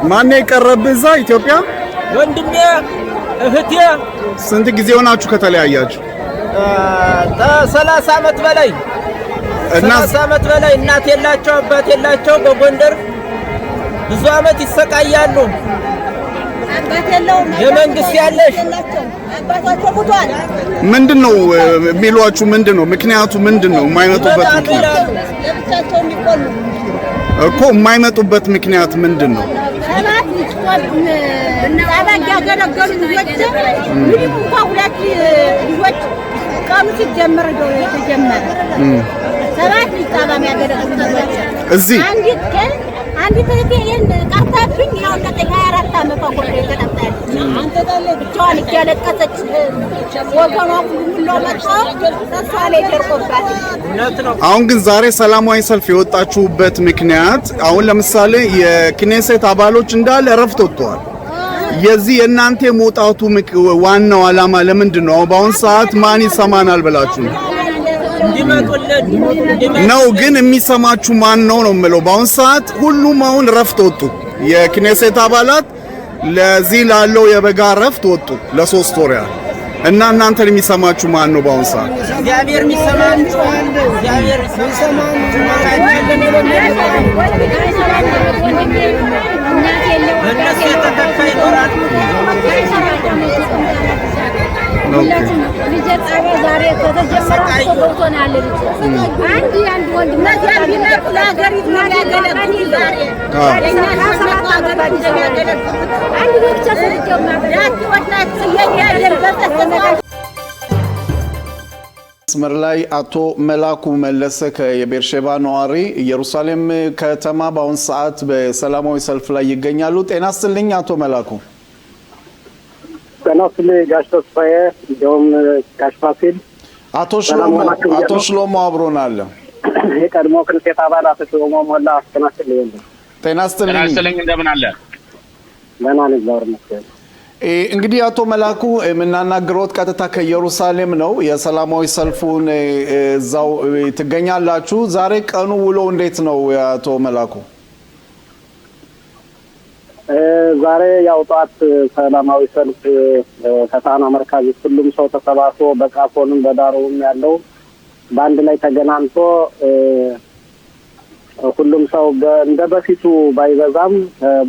ማን የቀረብህ እዛ ኢትዮጵያ? ወንድሜ እህቴ። ስንት ጊዜ ሆናችሁ ከተለያያችሁ? 30 ዓመት በላይ። 30 ዓመት በላይ። እናት የላቸው አባት የላቸው። በጎንደር ብዙ ዓመት ይሰቃያሉ። አባት የለውም። የመንግስት ያለሽ አባታቸው ሞቷል። ምንድነው የሚሏችሁ? ምንድነው ምክንያቱ? ምንድነው የማይመጡበት ምክንያት? ለብቻቸው የሚቆሉ እኮ የማይመጡበት ምክንያት ምንድነው? ሰባት አባጋ ያገለገሉ ልጆች ምንም እንኳን ሁለት ልጆች ቀኑ ሲጀመር ነው የተጀመረ። ሰባት ሊጣባም ያገለገሉ ልጆች እዚህ አንዲት እህቴን ቀርታብኝ ያው እንደ 24 ዓመት ቆይቶ የተጠጣች አንተ ታለ ብቻዋን እያለቀሰች ወገኗ ሁሉ መጣ ተሷ ላይ ደርቆባት። አሁን ግን ዛሬ ሰላማዊ ሰልፍ የወጣችሁበት ምክንያት አሁን ለምሳሌ የክኔሴት አባሎች እንዳለ እረፍት ወጥተዋል። የዚህ የእናንተ መውጣቱ ዋናው ዓላማ ለምንድነው? በአሁን ሰዓት ማን ይሰማናል ብላችሁ ነው? ግን የሚሰማችሁ ማን ነው የምለው? በአሁን ሰዓት ሁሉም አሁን ረፍት ወጡ። የክኔሴት አባላት ለዚህ ላለው የበጋ ረፍት ወጡ ለ3 ወር ያህል እና እናንተን የሚሰማችሁ ማን ነው በአሁን ሰዓት? እግዚአብሔር የሚሰማችሁ እግዚአብሔር መስመር ላይ አቶ መላኩ መለሰ ከየቤርሼባ ነዋሪ ኢየሩሳሌም ከተማ በአሁን ሰዓት በሰላማዊ ሰልፍ ላይ ይገኛሉ። ጤና ይስጥልኝ አቶ መላኩ። ጤና ይስጥልኝ ጋሽ ተስፋዬ እንደውም ጋሽ ፋሲል። አቶ ሽሎሞ አብሮን አለ። የቀድሞ ክኔሴት አባል አቶ ሽሎሞ ሞላ አስተናግደኝ። ጤና ይስጥልኝ እንደምን አለ? ደህና ነኝ ይመስገን። እንግዲህ አቶ መላኩ የምናናግሮት ቀጥታ ከኢየሩሳሌም ነው። የሰላማዊ ሰልፉን እዛው ትገኛላችሁ። ዛሬ ቀኑ ውሎ እንዴት ነው አቶ መላኩ? ዛሬ ያው ጧት ሰላማዊ ሰልፍ ከታና መርካዝ ሁሉም ሰው ተሰባስቦ በቃፎንም በዳሮም ያለው በአንድ ላይ ተገናኝቶ ሁሉም ሰው እንደ በፊቱ ባይበዛም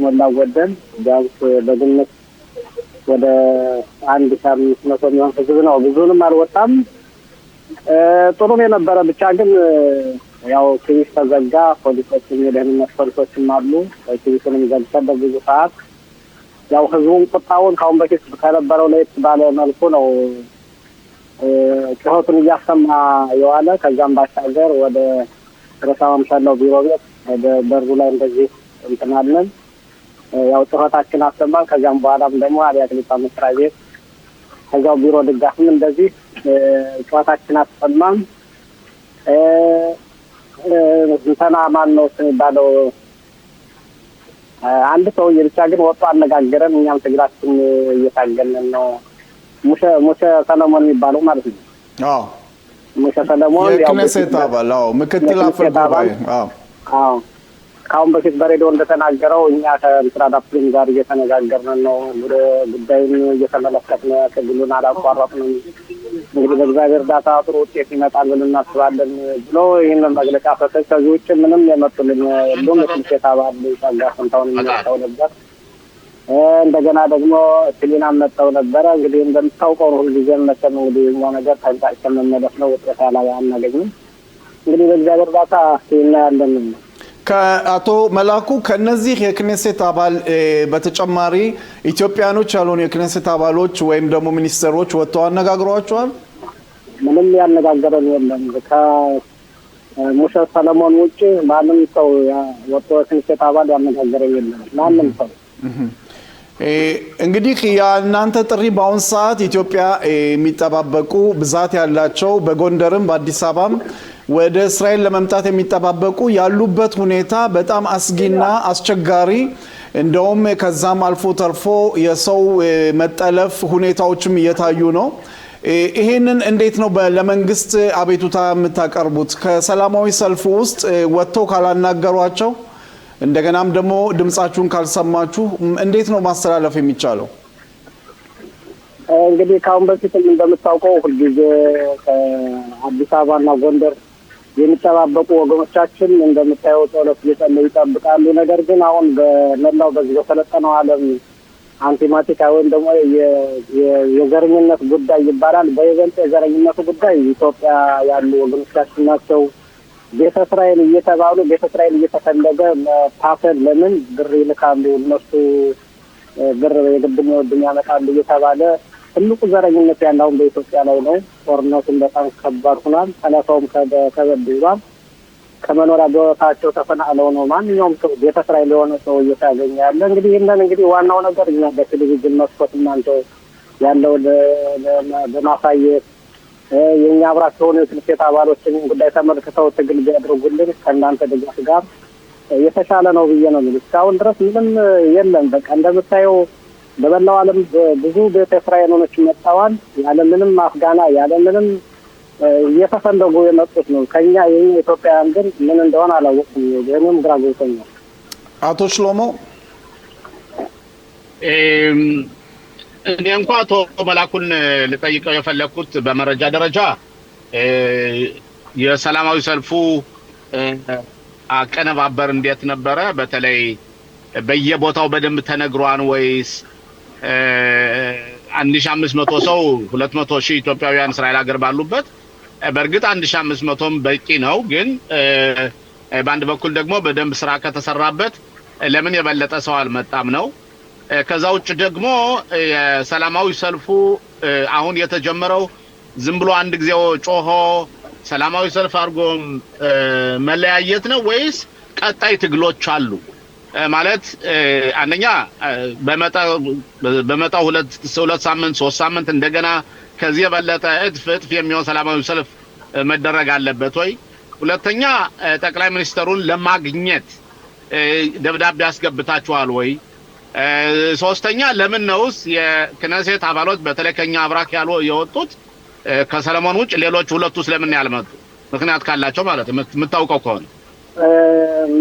ሞላ ጎደል ቢያንስ በግምት ወደ 1500 የሚሆን ህዝብ ነው። ብዙንም አልወጣም። ጥሩም የነበረ ብቻ ግን ያው ፖሊስ ተዘጋ። ፖሊሶችም የደህንነት ፖሊሶችም አሉ። ፖሊስንም ዘግተው በብዙ ሰዓት ያው ህዝቡን ቁጣውን ካሁን በፊት ከነበረው ለየት ባለ መልኩ ነው ጩኸቱን እያሰማ የዋለ። ከዛም ባሻገር ወደ ረሳማምሻለው ቢሮ ቤት ወደ በሩ ላይ እንደዚህ እንትናለን ያው ጩኸታችን አሰማን። ከዛም በኋላም ደግሞ አብያተ ክርስቲያን መስሪያ ቤት ከዛው ቢሮ ድጋፍም እንደዚህ ጩኸታችን አሰማን። እንትና ማን ነው የሚባለው አንድ ሰውዬ ብቻ ግን ወጥቶ አነጋገረን። እኛም ትግራችን እየታገልን ነው። ሙሴ ሰለሞን የሚባለው ማለት ነው። አዎ ሙሴ ሰለሞን ያው የክኔሴት አባል ምክትል አፈ ጉባኤ አዎ ካሁን በፊት በሬዲዮ እንደተናገረው እኛ ከሚስራዳ ፕሪም ጋር እየተነጋገርን ነው። ወደ ጉዳዩን እየተመለከትን ትግሉን አላቋረጥንም። እንግዲህ በእግዚአብሔር እርዳታ ጥሩ ውጤት ይመጣል ብለን እናስባለን ብሎ ይህንን መግለጫ ሰጠ። ከዚህ ውጭ ምንም የመጡልን የሉም። የክኔሴት አባል ጸጋ ፈንታውን የሚመጣው ነበር። እንደገና ደግሞ ትሊናም መጣው ነበረ። እንግዲህ እንደምታውቀው ሁሉ ጊዜ መተን እንግዲህ ሞ ነገር ታንጣጭ መመለስ ነው። ውጤት አናገኝም። እንግዲህ በእግዚአብሔር እርዳታ እናያለን። ከአቶ መላኩ ከነዚህ የክኔሴት አባል በተጨማሪ ኢትዮጵያኖች ያልሆኑ የክኔሴት አባሎች ወይም ደግሞ ሚኒስትሮች ወጥተው አነጋግሯቸዋል? ምንም ያነጋገረን የለም። ከሙሴ ሰለሞን ውጭ ማንም ሰው ወጥቶ የክኔሴት አባል ያነጋገረን የለም። ማንም ሰው እንግዲህ የእናንተ ጥሪ በአሁን ሰዓት ኢትዮጵያ የሚጠባበቁ ብዛት ያላቸው በጎንደርም በአዲስ አበባም ወደ እስራኤል ለመምጣት የሚጠባበቁ ያሉበት ሁኔታ በጣም አስጊና አስቸጋሪ እንደውም ከዛም አልፎ ተርፎ የሰው መጠለፍ ሁኔታዎችም እየታዩ ነው። ይሄንን እንዴት ነው ለመንግስት አቤቱታ የምታቀርቡት? ከሰላማዊ ሰልፍ ውስጥ ወጥተው ካላናገሯቸው እንደገናም ደግሞ ድምጻችሁን ካልሰማችሁ እንዴት ነው ማስተላለፍ የሚቻለው? እንግዲህ ካሁን በፊትም እንደምታውቀው ሁልጊዜ ከአዲስ አበባና ጎንደር የሚጠባበቁ ወገኖቻችን እንደምታየው ጸሎት እየጸለዩ ይጠብቃሉ። ነገር ግን አሁን በመላው በዚህ በሰለጠነው ዓለም አንቲማቲካ ወይም ደግሞ የዘረኝነት ጉዳይ ይባላል። በይበልጥ የዘረኝነቱ ጉዳይ ኢትዮጵያ ያሉ ወገኖቻችን ናቸው። ቤተ እስራኤል እየተባሉ ቤተ እስራኤል እየተፈለገ ፓሰል ለምን ብር ይልካሉ እነሱ ብር የግብን ወድም ያመጣሉ እየተባለ ትልቁ ዘረኝነት ያለው በኢትዮጵያ ላይ ነው። ጦርነቱን በጣም ከባድ ሆኗል። ሰላሳውም ከበድ ብሏል። ከመኖሪያ ቦታቸው ተፈናቅለው ነው ማንኛውም ሰው ቤተ እስራኤል የሆነ ሰው እየታገኘ ያለ። እንግዲህ ይህንን እንግዲህ ዋናው ነገር እኛ በቴሌቪዥን መስኮት እናንተ ያለው በማሳየት የኛ አብራክ የሆኑ የክኔሴት አባሎችን ጉዳይ ተመልክተው ትግል ቢያደርጉልን ከእናንተ ድጋፍ ጋር የተሻለ ነው ብዬ ነው እንግዲህ እስካሁን ድረስ ምንም የለም። በቃ እንደምታየው በመላው ዓለም ብዙ ቤተ እስራኤሎች መጥተዋል። ያለምንም አፍጋና ያለምንም እየተፈለጉ የመጡት ነው። ከኛ የኛ ኢትዮጵያውያን ግን ምን እንደሆነ አላወቅም። የኔም ግራ ገብቶኛል። አቶ ሽሎሞ እኔ እንኳ አቶ መላኩን ልጠይቀው የፈለኩት በመረጃ ደረጃ የሰላማዊ ሰልፉ አቀነባበር እንዴት ነበረ? በተለይ በየቦታው በደንብ ተነግሯን ወይስ 1500 ሰው 200 ሺህ ኢትዮጵያውያን እስራኤል ሀገር ባሉበት በእርግጥ 1500ም በቂ ነው። ግን በአንድ በኩል ደግሞ በደንብ ስራ ከተሰራበት ለምን የበለጠ ሰው አልመጣም ነው። ከዛ ውጭ ደግሞ የሰላማዊ ሰልፉ አሁን የተጀመረው ዝም ብሎ አንድ ጊዜ ጮሆ ሰላማዊ ሰልፍ አድርጎ መለያየት ነው ወይስ ቀጣይ ትግሎች አሉ? ማለት አንደኛ በመጣው ሁለት ሳምንት 3 ሳምንት እንደገና ከዚህ የበለጠ እጥፍ የሚሆን ሰላማዊ ሰልፍ መደረግ አለበት ወይ? ሁለተኛ ጠቅላይ ሚኒስትሩን ለማግኘት ደብዳቤ ያስገብታችኋል ወይ? ሶስተኛ ለምን ነውስ የክኔሴት አባሎች በተለይ ከኛ አብራክ ያሉ የወጡት ከሰለሞን ውጭ ሌሎች ሁለቱ ስለምን ያልመጡ? ምክንያት ካላቸው ማለት የምታውቀው ከሆነ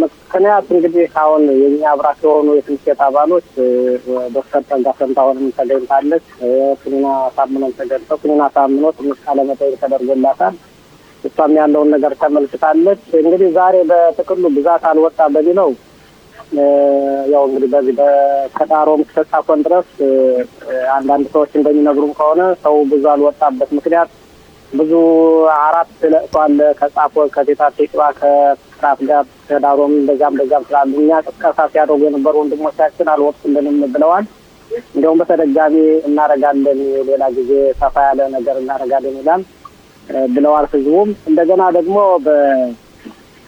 ምክንያት እንግዲህ አሁን የኛ አብራክ የሆኑ የክኔሴት አባሎች ዶክተር ጸጋ ፈንታሁንም ተገኝታለች። ክኒና ሳምኖም ተገኝተው ክኒና ሳምኖ ትንሽ ቃለ መጠይቅ ተደርጎላታል። እሷም ያለውን ነገር ተመልክታለች። እንግዲህ ዛሬ በጥቅሉ ብዛት አልወጣ በሚለው ያው እንግዲህ በዚህ በከዳሮም ተጻፈን ድረስ አንዳንድ ሰዎች እንደሚነግሩን ከሆነ ሰው ብዙ አልወጣበት ምክንያት ብዙ አራት ለቅሷል። ከጻፎ ከቴታቴዋ ከጥራት ጋር ከዳሮም እንደዛም ስላሉ እኛ ቅስቀሳ ሲያደርጉ የነበሩ ወንድሞቻችን አልወጡልንም ብለዋል። እንደውም በተደጋሚ እናረጋለን ሌላ ጊዜ ሰፋ ያለ ነገር እናረጋለን ይላል ብለዋል ህዝቡም። እንደገና ደግሞ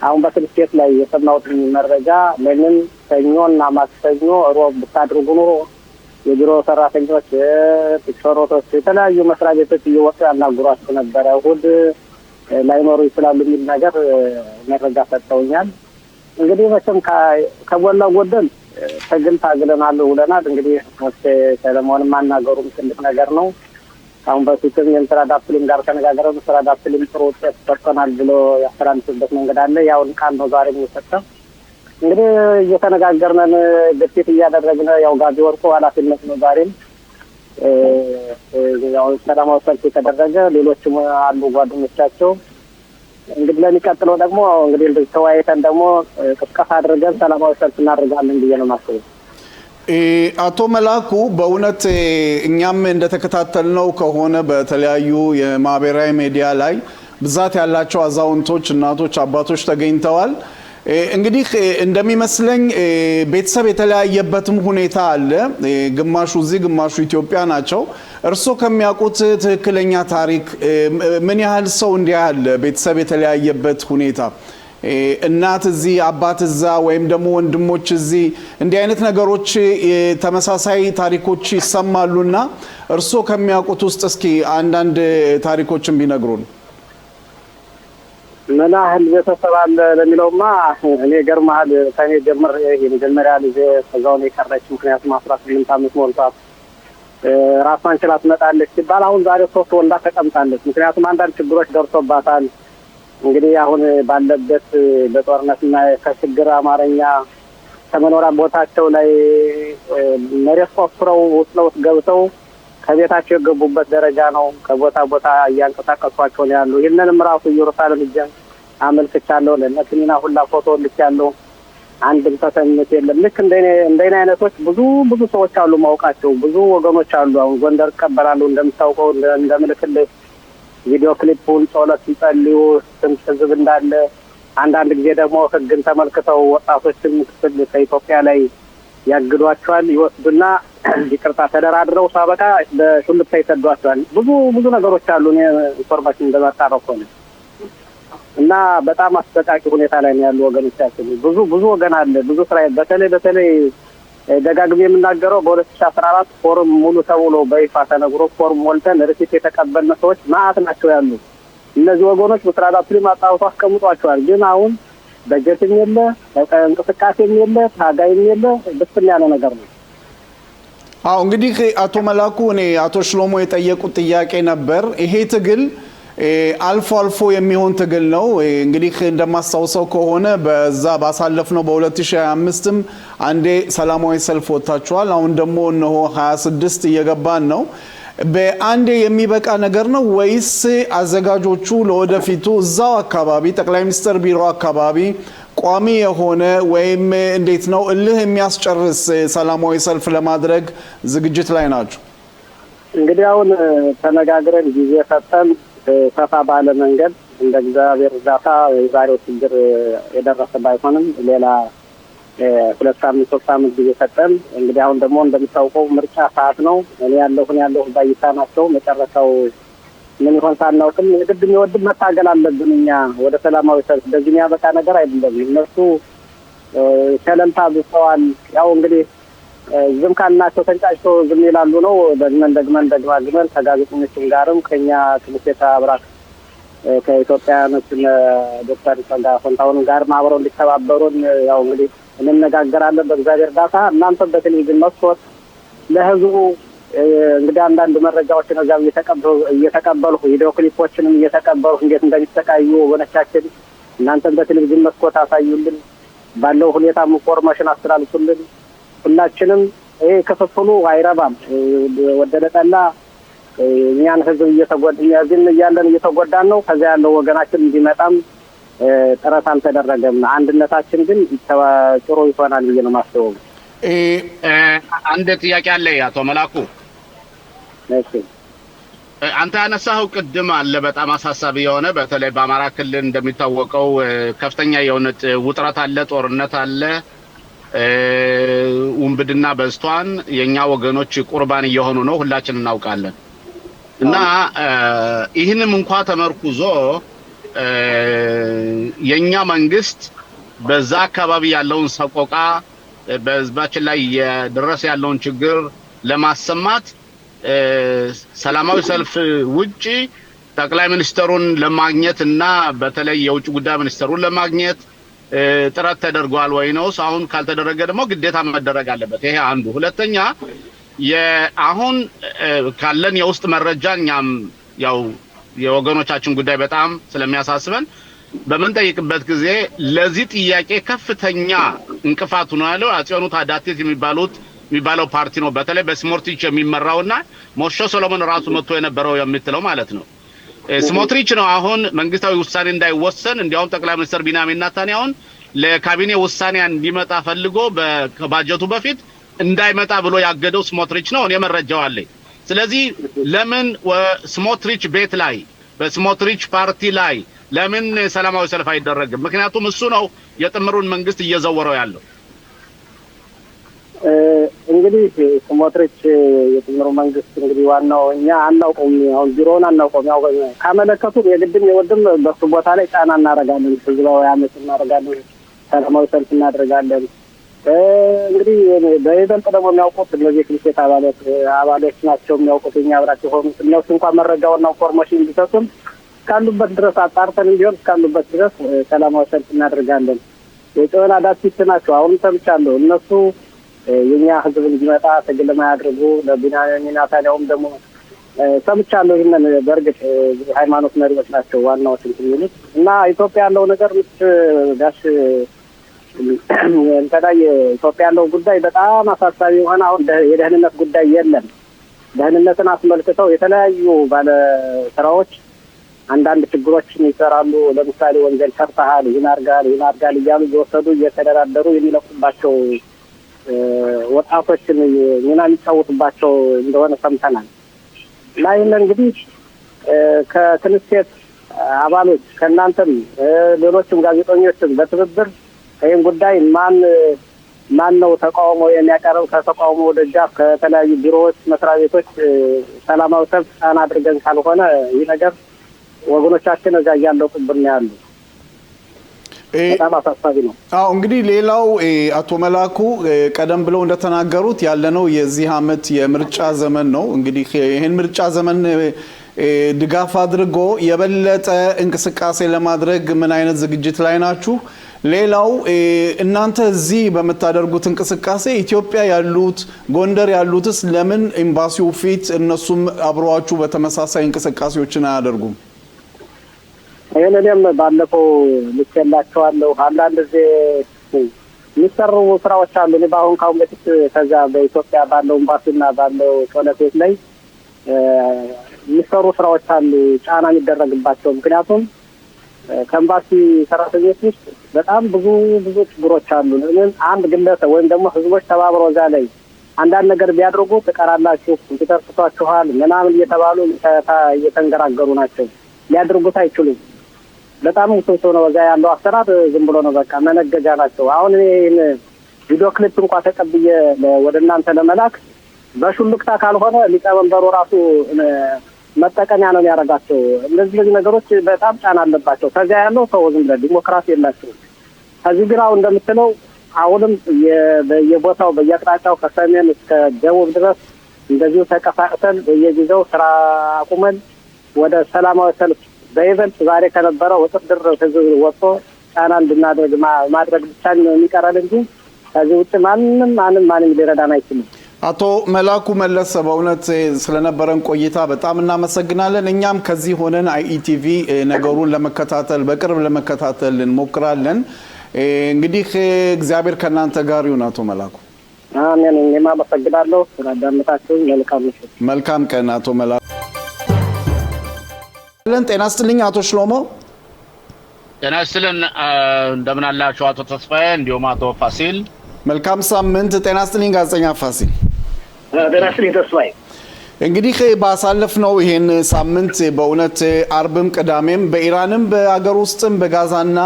አሁን በስልኬት ላይ የሰማሁት መረጃ ለምን ሰኞና ማክሰኞ ሮብ ብታድርጉ ኑሮ የቢሮ ሰራተኞች ቲክቶሮቶች የተለያዩ መስሪያ ቤቶች እየወጡ ያናግሯቸው ነበረ። እሑድ ላይኖሩ ይችላሉ የሚል ነገር መረጃ ሰጥተውኛል። እንግዲህ መቼም ከሞላ ጎደል ትግል ታግለናል ብለናል። እንግዲህ ሰለሞንም ማናገሩም ትልቅ ነገር ነው። አሁን በፊትም የምስራ ዳፕሊም ጋር ተነጋግረን ምስራ ዳፕሊም ጥሩ ውጤት ሰጥተናል ብሎ ያስተላልፍበት መንገድ አለ። ያውን ቃል ነው ዛሬ የሚሰጠው። እንግዲህ እየተነጋገርነን ግፊት እያደረግን ያው ጋቢ ወርቆ ኃላፊነት ነው። ዛሬም ያው ሰላማዊ ሰልፍ የተደረገ ሌሎችም አሉ ጓደኞቻቸው። እንግዲህ ለሚቀጥለው ደግሞ እንግዲህ ተወያይተን ደግሞ ቅስቀሳ አድርገን ሰላማዊ ሰልፍ እናደርጋለን ብዬ ነው የማስበው። አቶ መላኩ በእውነት እኛም እንደተከታተልነው ከሆነ በተለያዩ የማህበራዊ ሚዲያ ላይ ብዛት ያላቸው አዛውንቶች፣ እናቶች፣ አባቶች ተገኝተዋል። እንግዲህ እንደሚመስለኝ ቤተሰብ የተለያየበትም ሁኔታ አለ። ግማሹ እዚህ ግማሹ ኢትዮጵያ ናቸው። እርሶ ከሚያውቁት ትክክለኛ ታሪክ ምን ያህል ሰው እንዲህ ያለ ቤተሰብ የተለያየበት ሁኔታ እናት እዚህ አባት እዛ ወይም ደግሞ ወንድሞች እዚህ እንዲህ አይነት ነገሮች ተመሳሳይ ታሪኮች ይሰማሉና እርሶ ከሚያውቁት ውስጥ እስኪ አንዳንድ ታሪኮችን ቢነግሩን። ምን ያህል ቤተሰብ አለ ለሚለውማ እኔ ገርማል ከኔ ጀምር የመጀመሪያ ልጅ ከዛው ነው የቀረች። ምክንያቱም 18 ዓመት ሞልቷት ራሷን ችላ ትመጣለች ሲባል አሁን ዛሬ 3 ወልዳ ተቀምጣለች። ምክንያቱም አንዳንድ ችግሮች ደርሶባታል። እንግዲህ አሁን ባለበት በጦርነትና ከችግር አማርኛ ከመኖሪያ ቦታቸው ላይ መሬት ቆፍረው ውስጥ ገብተው ከቤታቸው የገቡበት ደረጃ ነው። ከቦታ ቦታ እያንቀሳቀሷቸው ነው ያሉ። ይህንንም ራሱ ኢየሩሳሌም ሄጄ አመልክቻለሁ። ለነክኒና ሁላ ፎቶ ልኬያለሁ። አንድም ተሰምት የለም። ልክ እንደኔ አይነቶች ብዙ ሰዎች አሉ፣ ማውቃቸው ብዙ ወገኖች አሉ። አሁን ጎንደር ይቀበላሉ እንደምታውቀው እንደምልክልህ ቪዲዮ ክሊፑን ጸሎት ሲጸልዩ ስንት ህዝብ እንዳለ። አንዳንድ ጊዜ ደግሞ ህግን ተመልክተው ወጣቶችን ክፍል ከኢትዮጵያ ላይ ያግዷቸዋል፣ ይወስዱና ይቅርታ ተደራድረው ሳበቃ በሹልክታ ይሰዷቸዋል። ብዙ ነገሮች አሉ። እኔ ኢንፎርሜሽን እንደማጣራው ከሆነ እና በጣም አስጠቃቂ ሁኔታ ላይ ነው ያሉ ወገኖቻችን። ብዙ ወገን አለ፣ ብዙ ስራ። በተለይ ደጋግሜ የምናገረው በ2014 ፎርም ሙሉ ተብሎ በይፋ ተነግሮ ፎርም ሞልተን ሪሲት የተቀበልን ሰዎች ማአት ናቸው ያሉ። እነዚህ ወገኖች በስራዳ ፕሪማ አጣውቶ አስቀምጧቸዋል። ግን አሁን በጀትም የለ እንቅስቃሴም የለ ታጋይም የለ ብስም ያለ ነገር ነው። አዎ እንግዲህ አቶ መላኩ እኔ አቶ ሽሎሞ የጠየቁት ጥያቄ ነበር። ይሄ ትግል አልፎ አልፎ የሚሆን ትግል ነው። እንግዲህ እንደማስታውሰው ከሆነ በዛ ባሳለፍነው በ2025ም አንዴ ሰላማዊ ሰልፍ ወጣችኋል። አሁን ደግሞ እነሆ 26 እየገባን ነው። በአንዴ የሚበቃ ነገር ነው ወይስ አዘጋጆቹ ለወደፊቱ እዛው አካባቢ ጠቅላይ ሚኒስትር ቢሮ አካባቢ ቋሚ የሆነ ወይም እንዴት ነው እልህ የሚያስጨርስ ሰላማዊ ሰልፍ ለማድረግ ዝግጅት ላይ ናቸው? እንግዲህ አሁን ተነጋግረን ጊዜ ሰጠን ሰፋ ባለ መንገድ እንደ እግዚአብሔር እርዳታ የዛሬው ችግር የደረሰ ባይሆንም ሌላ 2 ሳምንት 3 ሳምንት ጊዜ ሰጠን። እንግዲህ አሁን ደግሞ እንደምታውቀው ምርጫ ሰዓት ነው። እኔ ያለሁ ባይታ ናቸው። መጨረሻው ምን ይሆን ሳናውቅም የግድ የሚወድም መታገል አለብን። እኛ ወደ ሰላማዊ ሰልፍ እንደዚህ የሚያበቃ ነገር አይደለም። እነሱ ቸለልታ ብሰዋል። ያው እንግዲህ ዝም ካልናቸው ተንጫጭተው ዝም ይላሉ ነው። ደግመን ከጋዜጠኞችም ጋርም ከኛ ክልሴታ አብራክ ከኢትዮጵያኖች ዶክተር ጸጋ ፎንታውን ጋር አብረው እንዲተባበሩን ያው እንግዲህ እንነጋገራለን በእግዚአብሔር እርዳታ። እናንተ በቴሌቪዥን መስኮት ለህዝቡ እንግዲህ አንዳንድ መረጃዎችን እዛው እየተቀበሉ ቪዲዮ ክሊፖችንም እየተቀበሉ እንዴት እንደሚሰቃዩ ወገኖቻችን እናንተ በቴሌቪዥን መስኮት አሳዩልን። ባለው ሁኔታ ኢንፎርሜሽን አስተላልፉልን። ሁላችንም ይሄ ክፍፍሉ አይረባም። ወደለጠላ እኛን ህዝብ እየተጎዳን ነው። ከዛ ያለው ወገናችን እንዲመጣም ጥረት አልተደረገም። አንድነታችን ግን ጥሩ ይሆናል ብዬ ነው የማስበው። አንድ ጥያቄ አለ አቶ መላኩ። እሺ አንተ ያነሳኸው ቅድም አለ በጣም አሳሳቢ የሆነ በተለይ በአማራ ክልል እንደሚታወቀው ከፍተኛ የሆነ ውጥረት አለ፣ ጦርነት አለ፣ ውንብድና በዝቷን የኛ ወገኖች ቁርባን እየሆኑ ነው፣ ሁላችንም እናውቃለን። እና ይህንም እንኳን ተመርኩዞ የኛ መንግስት በዛ አካባቢ ያለውን ሰቆቃ በህዝባችን ላይ የደረሰ ያለውን ችግር ለማሰማት ሰላማዊ ሰልፍ ውጪ ጠቅላይ ሚኒስትሩን ለማግኘት እና በተለይ የውጭ ጉዳይ ሚኒስትሩን ለማግኘት ጥረት ተደርጓል ወይ ነው? አሁን ካልተደረገ ደግሞ ግዴታ መደረግ አለበት። ይሄ አንዱ። ሁለተኛ አሁን ካለን የውስጥ መረጃ እኛም ያው የወገኖቻችን ጉዳይ በጣም ስለሚያሳስበን በመንጠይቅበት ጊዜ ለዚህ ጥያቄ ከፍተኛ እንቅፋት ነው ያለው አጽዮኑ ታዳቴት የሚባለው ፓርቲ ነው። በተለይ በስሞትሪች የሚመራውና ሞሾ ሰሎሞን ራሱ መጥቶ የነበረው የምትለው ማለት ነው። ስሞትሪች ነው አሁን መንግስታዊ ውሳኔ እንዳይወሰን እንዲያውም ጠቅላይ ሚኒስትር ቢንያሚን ኔታንያሁን ለካቢኔ ውሳኔ እንዲመጣ ፈልጎ በባጀቱ በፊት እንዳይመጣ ብሎ ያገደው ስሞትሪች ነው። እኔ መረጃው አለኝ። ስለዚህ ለምን ስሞትሪች ቤት ላይ በስሞትሪች ፓርቲ ላይ ለምን ሰላማዊ ሰልፍ አይደረግም? ምክንያቱም እሱ ነው የጥምሩን መንግስት እየዘወረው ያለው። እንግዲህ ስሞትሪች የጥምሩ መንግስት እንግዲህ ዋናው እኛ አናውቀውም፣ አሁን ቢሮውን አናውቀውም። ያው ካመለከቱ የግድም የወድም በሱ ቦታ ላይ ጫና እናደርጋለን፣ ህዝባዊ አመጽ እናደርጋለን፣ ሰላማዊ ሰልፍ እናደርጋለን። እንግዲህ በይበልጥ ደግሞ የሚያውቁት እነዚህ ክልሴት አባሎች ናቸው የሚያውቁት። እኛ አብራቸው ሆኑ እነሱ እንኳን መረጃውና ኢንፎርሜሽን ቢሰጡም እስካሉበት ድረስ አጣርተን ቢሆን እስካሉበት ድረስ ሰላማዊ ሰልፍ እናደርጋለን። የጮና ዳሲት ናቸው። አሁን ሰምቻለሁ እነሱ የኛ ህዝብ እንዲመጣ ትግል ማያድርጉ ለቢናሚን ኔታንያሁም ደግሞ ሰምቻለሁ። ይሄንን በእርግጥ ሃይማኖት መሪዎች ናቸው ዋናዎች የሚሉት እና ኢትዮጵያ ያለው ነገር ጋሽ እንተዳየ ኢትዮጵያ ያለው ጉዳይ በጣም አሳሳቢ ሆነ። አሁን የደህንነት ጉዳይ የለም። ደህንነትን አስመልክተው የተለያዩ ባለ ስራዎች አንዳንድ ችግሮችን ይሰራሉ። ለምሳሌ ወንጀል ሰርተሃል፣ ይህን አድርጋል እያሉ እየወሰዱ እየተደራደሩ የሚለቁባቸው ወጣቶችን ሚና የሚጫወቱባቸው እንደሆነ ሰምተናል። ላይ እንግዲህ ከክንስቴት አባሎች ከእናንተም ሌሎችም ጋዜጠኞችም በትብብር ይህን ጉዳይ ማን ነው ተቃውሞ የሚያቀርብ? ከተቃውሞ ደጃፍ ከተለያዩ ቢሮዎች፣ መስሪያ ቤቶች ሰላማዊ ሰልፍ ጫና አድርገን ካልሆነ ይህ ነገር ወገኖቻችን እዛ እያለቁብን ያሉ በጣም አሳሳቢ ነው። እንግዲህ ሌላው አቶ መላኩ ቀደም ብለው እንደተናገሩት ያለነው የዚህ አመት የምርጫ ዘመን ነው። እንግዲህ ይሄን ምርጫ ዘመን ድጋፍ አድርጎ የበለጠ እንቅስቃሴ ለማድረግ ምን አይነት ዝግጅት ላይ ናችሁ? ሌላው እናንተ እዚህ በመታደርጉት እንቅስቃሴ ኢትዮጵያ ያሉት ጎንደር ያሉትስ ለምን ኤምባሲው ፊት እነሱም አብረዋችሁ በተመሳሳይ እንቅስቃሴዎችን አያደርጉም? ይሄንንም ባለፈው ልኬላቸዋለሁ። አንዳንድ ጊዜ የሚሰሩ ስራዎች አሉ። እኔ ካሁን በፊት ከዛ በኢትዮጵያ ባለው ኤምባሲና ባለው ጦለቴት ላይ የሚሰሩ ስራዎች አሉ ጫና የሚደረግባቸው። ምክንያቱም ከኤምባሲ ሰራተኞች ውስጥ በጣም ብዙ ችግሮች አሉ። አንድ ግለሰብ ወይም ደግሞ ህዝቦች ተባብረው እዛ ላይ አንዳንድ ነገር ቢያደርጉ ትቀራላችሁ፣ ይተርፍቷችኋል ምናምን እየተባሉ እየተንገራገሩ ናቸው። ሊያደርጉት አይችሉም። በጣም ውስብስብ ነው። እዛ ያለው አሰራር ዝም ብሎ ነው በቃ መነገጃ ናቸው። አሁን እኔ ቪዲዮ ክሊፕ እንኳን ተቀብዬ ወደ እናንተ ለመላክ በሹልክታ ካልሆነ ሊቀመንበሩ ራሱ መጠቀሚያ ነው የሚያደርጋቸው። እነዚህ ነገሮች በጣም ጫና አለባቸው። ከዚያ ያለው ሰው ዝም ብሎ ዲሞክራሲ የላቸው። ከዚህ ግን አሁን እንደምትለው አሁንም በየቦታው በየአቅጣጫው ከሰሜን እስከ ደቡብ ድረስ እንደዚሁ ተቀፋቅተን በየጊዜው ስራ አቁመን ወደ ሰላማዊ ሰልፍ በይበልጥ ዛሬ ከነበረው ወጥር ህዝብ ወጥቶ ጫና እንድናደርግ ማድረግ ብቻ ነው የሚቀረን እንጂ ከዚህ ውጭ ማንም ሊረዳን አይችልም። አቶ መላኩ መለሰ በእውነት ስለነበረን ቆይታ በጣም እናመሰግናለን። እኛም ከዚህ ሆነን IETV ነገሩን ለመከታተል በቅርብ ለመከታተል እንሞክራለን። እንግዲህ እግዚአብሔር ከናንተ ጋር ይሁን አቶ መላኩ። አሜን። እኔም አመሰግናለሁ ስለዳመጣችሁ። መልካም ቀን አቶ መላኩ። ጤና ይስጥልኝ አቶ ሽሎሞ። ጤና ይስጥልን። እንደምን አላችሁ አቶ ተስፋዬ እንዲሁም አቶ ፋሲል? መልካም ሳምንት። ጤና ይስጥልኝ ጋዜጠኛ ፋሲል። ጤና ይስጥልኝ ተስፋዬ። እንግዲህ ባሳለፍነው ይሄን ሳምንት በእውነት አርብም ቅዳሜም በኢራንም በአገር ውስጥም በጋዛና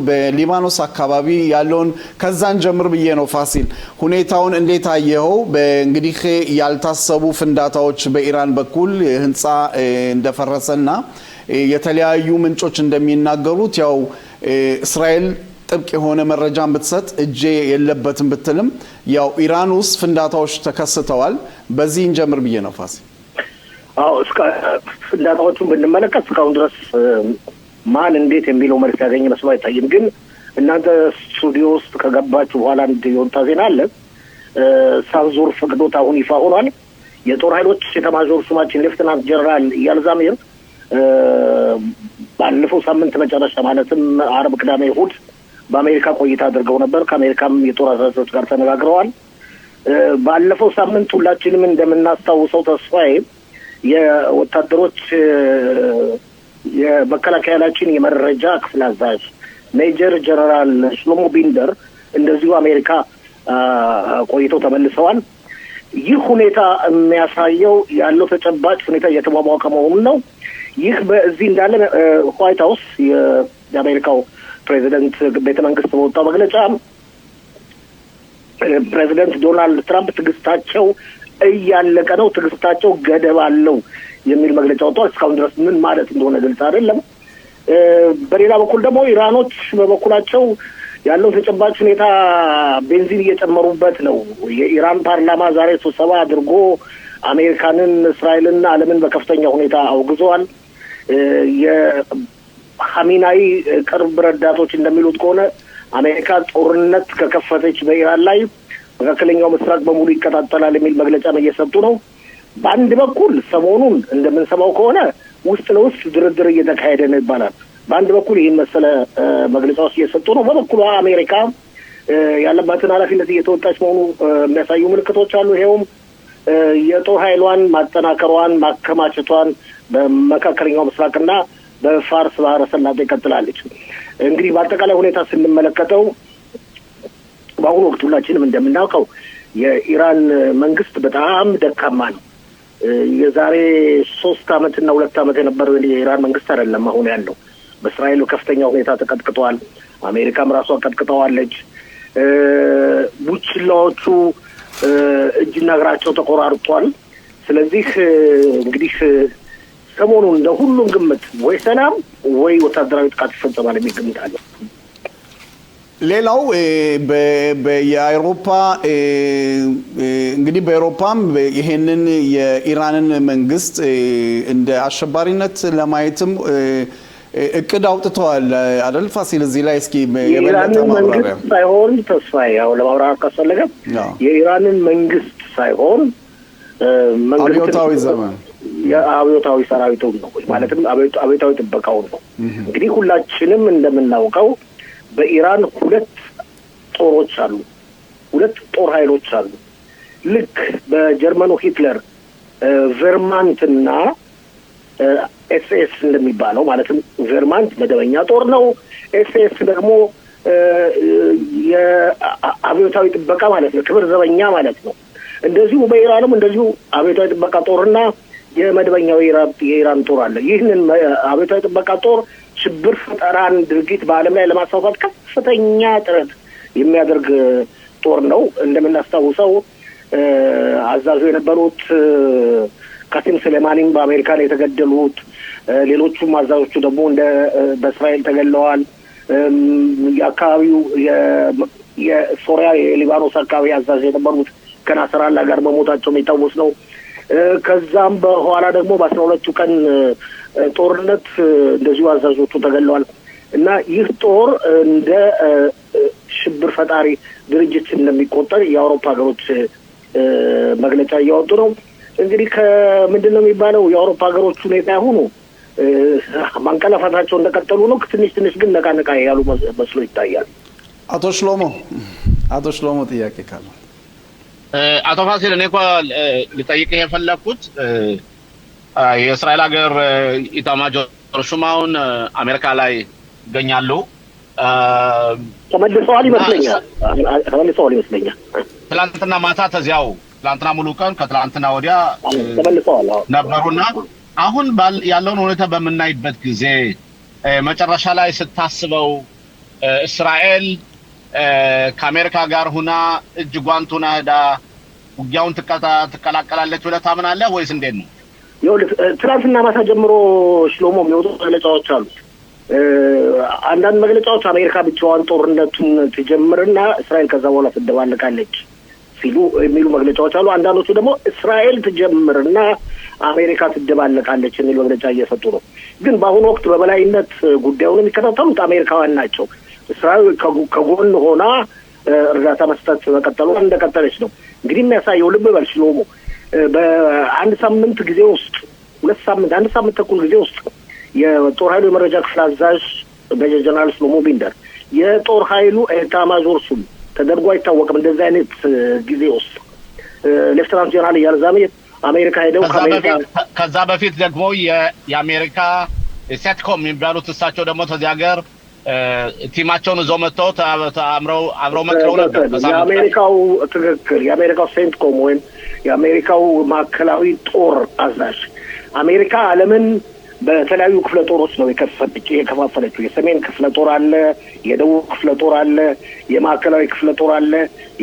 በሊባኖስ አካባቢ ያለውን ከዛን ጀምር ብዬ ነው ፋሲል ሁኔታውን እንዴት አየኸው? እንግዲህ ያልታሰቡ ፍንዳታዎች በኢራን በኩል ህንጻ እንደፈረሰና የተለያዩ ምንጮች እንደሚናገሩት ያው እስራኤል ጥብቅ የሆነ መረጃን ብትሰጥ እጄ የለበትም ብትልም ያው ኢራን ውስጥ ፍንዳታዎች ተከስተዋል። በዚህ እንጀምር ብዬ ነው ፋሲል። ፍንዳታዎቹን ብንመለከት እስካሁን ድረስ ማን እንዴት የሚለው መልስ ያገኘ መስሎ አይታይም። ግን እናንተ ስቱዲዮ ውስጥ ከገባችሁ በኋላ የወጣ ዜና አለ። ሳንዙር ፈቅዶት አሁን ይፋ ሆኗል። የጦር ኃይሎች ኤታማዦር ሹማችን ሌፍተናንት ጀነራል ኢያል ዛሚር ባለፈው ሳምንት መጨረሻ ማለትም አርብ፣ ቅዳሜ፣ እሑድ በአሜሪካ ቆይታ አድርገው ነበር። ከአሜሪካም የጦር አዛዦች ጋር ተነጋግረዋል። ባለፈው ሳምንት ሁላችንም እንደምናስታውሰው ተስፋዬ የወታደሮች የመከላከያችን የመረጃ ክፍል አዛዥ ሜጀር ጀነራል ሽሎሞ ቢንደር እንደዚሁ አሜሪካ ቆይተው ተመልሰዋል። ይህ ሁኔታ የሚያሳየው ያለው ተጨባጭ ሁኔታ እየተሟሟቀ መሆኑን ነው። ይህ በዚህ እንዳለ ዋይት ሀውስ የአሜሪካው ፕሬዚደንት ቤተ መንግስት በወጣው መግለጫ ፕሬዚደንት ዶናልድ ትራምፕ ትዕግስታቸው እያለቀ ነው፣ ትዕግስታቸው ገደብ አለው የሚል መግለጫ ወጥቷል። እስካሁን ድረስ ምን ማለት እንደሆነ ግልጽ አይደለም። በሌላ በኩል ደግሞ ኢራኖች በበኩላቸው ያለው ተጨባጭ ሁኔታ ቤንዚን እየጨመሩበት ነው። የኢራን ፓርላማ ዛሬ ስብሰባ አድርጎ አሜሪካንን፣ እስራኤልና ዓለምን በከፍተኛ ሁኔታ አውግዘዋል። የሀሚናይ ቅርብ ረዳቶች እንደሚሉት ከሆነ አሜሪካ ጦርነት ከከፈተች በኢራን ላይ መካከለኛው ምስራቅ በሙሉ ይቀጣጠላል የሚል መግለጫም እየሰጡ ነው። በአንድ በኩል ሰሞኑን እንደምንሰማው ከሆነ ውስጥ ለውስጥ ድርድር እየተካሄደ ነው ይባላል። በአንድ በኩል ይህን መሰለ መግለጫዎች እየሰጡ ነው። በበኩሏ አሜሪካ ያለባትን ኃላፊነት እየተወጣች መሆኑ የሚያሳዩ ምልክቶች አሉ። ይኸውም የጦር ኃይሏን ማጠናከሯን፣ ማከማቸቷን በመካከለኛው ምስራቅና በፋርስ ባህረ ሰላጤ ቀጥላለች። እንግዲህ በአጠቃላይ ሁኔታ ስንመለከተው በአሁኑ ወቅት ሁላችንም እንደምናውቀው የኢራን መንግስት በጣም ደካማ ነው። የዛሬ 3 አመትና 2 አመት የነበረው የኢራን መንግስት አይደለም አሁን ያለው። በእስራኤል ከፍተኛ ሁኔታ ተቀጥቅጠዋል። አሜሪካም ራሷ ቀጥቅጠዋለች። ቡችላዎቹ እጅና እግራቸው ተቆራርጧል። ስለዚህ እንግዲህ ሰሞኑን እንደ ሁሉም ግምት ወይ ሰላም ወይ ወታደራዊ ጥቃት ይፈጸማል የሚል ግምት አለ። ሌላው የአውሮፓ እንግዲህ በአውሮፓም ይሄንን የኢራንን መንግስት እንደ አሸባሪነት ለማየትም እቅድ አውጥተዋል አይደል ፋሲል? እዚህ ላይ እስኪ የበለጠ ማብራሪያ ሳይሆን ተስፋዬ ያው ለማብራራት ካስፈለገ የኢራንን መንግስት ሳይሆን አብዮታዊ ዘመን የአብዮታዊ ሰራዊቱን ነው ማለትም አብዮታዊ ጥበቃውን ነው። እንግዲህ ሁላችንም እንደምናውቀው በኢራን 2 ጦሮች አሉ፣ 2 ጦር ኃይሎች አሉ። ልክ በጀርመኑ ሂትለር ቨርማንትና ኤስኤስ እንደሚባለው ማለትም ቨርማንት መደበኛ ጦር ነው፣ ኤስኤስ ደግሞ የአብዮታዊ ጥበቃ ማለት ነው፣ ክብር ዘበኛ ማለት ነው። እንደዚሁ በኢራንም እንደዚሁ አብዮታዊ ጥበቃ ጦርና የመደበኛው የኢራን ጦር አለ። ይህንን አብዮታዊ ጥበቃ ጦር ሽብር ፈጠራን ድርጊት በዓለም ላይ ለማስፋፋት ከፍተኛ ጥረት የሚያደርግ ጦር ነው። እንደምናስታውሰው አዛዡ የነበሩት ካሲም ሱሌማኒም በአሜሪካ ላይ የተገደሉት፣ ሌሎቹም አዛዦቹ ደግሞ በእስራኤል ተገለዋል። የአካባቢው የሶሪያ የሊባኖስ አካባቢ አዛዥ የነበሩት ከናስራላ ጋር መሞታቸው የሚታወስ ነው። ከዛም በኋላ ደግሞ በ12ቱ ቀን ጦርነት እንደዚሁ አዛዦቹ ተገለዋል እና ይህ ጦር እንደ ሽብር ፈጣሪ ድርጅት እንደሚቆጠር የአውሮፓ ሀገሮች መግለጫ እያወጡ ነው። እንግዲህ ከምንድን ነው የሚባለው የአውሮፓ ሀገሮች ሁኔታ ያሁኑ ማንቀላፋታቸው እንደቀጠሉ ነው። ትንሽ ትንሽ ግን ነቃነቃ ያሉ መስሎ ይታያል። አቶ ሽሎሞ ጥያቄ ካለ አቶ ፋሲል እኔ እንኳን ልጠይቅህ የፈለኩት የእስራኤል ሀገር ኢታማዦር ሹም አሁን አሜሪካ ላይ ይገኛሉ። ተመልሰዋል ይመስለኛል። ትላንትና ማታ ተዚያው ትላንትና ሙሉ ቀን ከትላንትና ወዲያ ተመልሰዋል ነበሩና አሁን ያለውን ሁኔታ በምናይበት ጊዜ መጨረሻ ላይ ስታስበው እስራኤል ከአሜሪካ ጋር ሁና እጅ ጓንት ሁና ሄዳ ውጊያውን ትቀላቀላለች ብለህ ታምናለህ ወይስ እንዴት ነው? ይኸውልህ ትናንትና ማታ ጀምሮ ሽሎሞ የሚወጡ መግለጫዎች አሉ። አንዳንድ መግለጫዎች አሜሪካ ብቻዋን ጦርነቱን ትጀምርና እስራኤል ከዛ በኋላ ትደባለቃለች ሲሉ የሚሉ መግለጫዎች አሉ። አንዳንዶቹ ደግሞ እስራኤል ትጀምርና አሜሪካ ትደባለቃለች የሚል መግለጫ እየሰጡ ነው። ግን በአሁኑ ወቅት በበላይነት ጉዳዩን የሚከታተሉት አሜሪካውያን ናቸው። እስራኤል ከጎን ሆና እርዳታ መስጠት መቀጠሏን እንደቀጠለች ነው። እንግዲህ የሚያሳየው ልብ በል ሽሎሞ በአንድ ሳምንት ጊዜ ውስጥ 2 ሳምንት 1 ሳምንት ተኩል ጊዜ ውስጥ የጦር ኃይሉ የመረጃ ክፍል አዛዥ ሜጀር ጀነራል ሽሎሞ ቢንደር የጦር ኃይሉ ኤታማዦር ሹም ተደርጎ አይታወቅም እንደዚህ አይነት ጊዜ ውስጥ ሌፍተናንት ጀነራል ያልዛሜ አሜሪካ ሄደው ከዛ በፊት ደግሞ የአሜሪካ ሴትኮም የሚባሉት እሳቸው ደግሞ ተዚህ ሀገር ቲማቸውን ይዘው መጥተው አብረው መክረው ነበር። የአሜሪካው ትክክል የአሜሪካው ሴንትኮም ወይም የአሜሪካው ማዕከላዊ ጦር አዛዥ አሜሪካ ዓለምን በተለያዩ ክፍለ ጦሮች ነው የከፋፈለችው። የሰሜን ክፍለ ጦር አለ፣ የደቡብ ክፍለ ጦር አለ፣ የማዕከላዊ ክፍለ ጦር አለ፣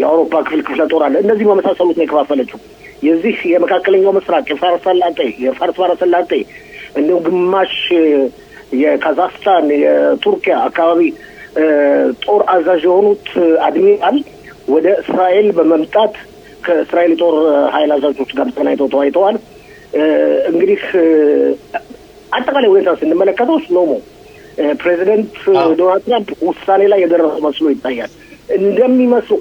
የአውሮፓ ክፍለ ጦር አለ። እነዚህ በመሳሰሉት ነው የከፋፈለችው። የዚህ የመካከለኛው ምስራቅ የፋርስ ባሕረ ሰላጤ እንዲሁም ግማሽ የካዛክስታን የቱርኪያ አካባቢ ጦር አዛዥ የሆኑት አድሚራል ወደ እስራኤል በመምጣት ከእስራኤል ጦር ኃይል አዛዦች ጋር ተገናኝተው ተወያይተዋል። እንግዲህ አጠቃላይ ሁኔታ ስንመለከተው ስሎሞ ፕሬዚደንት ዶናልድ ትራምፕ ውሳኔ ላይ የደረሱ መስሎ ይታያል። እንደሚመስሉ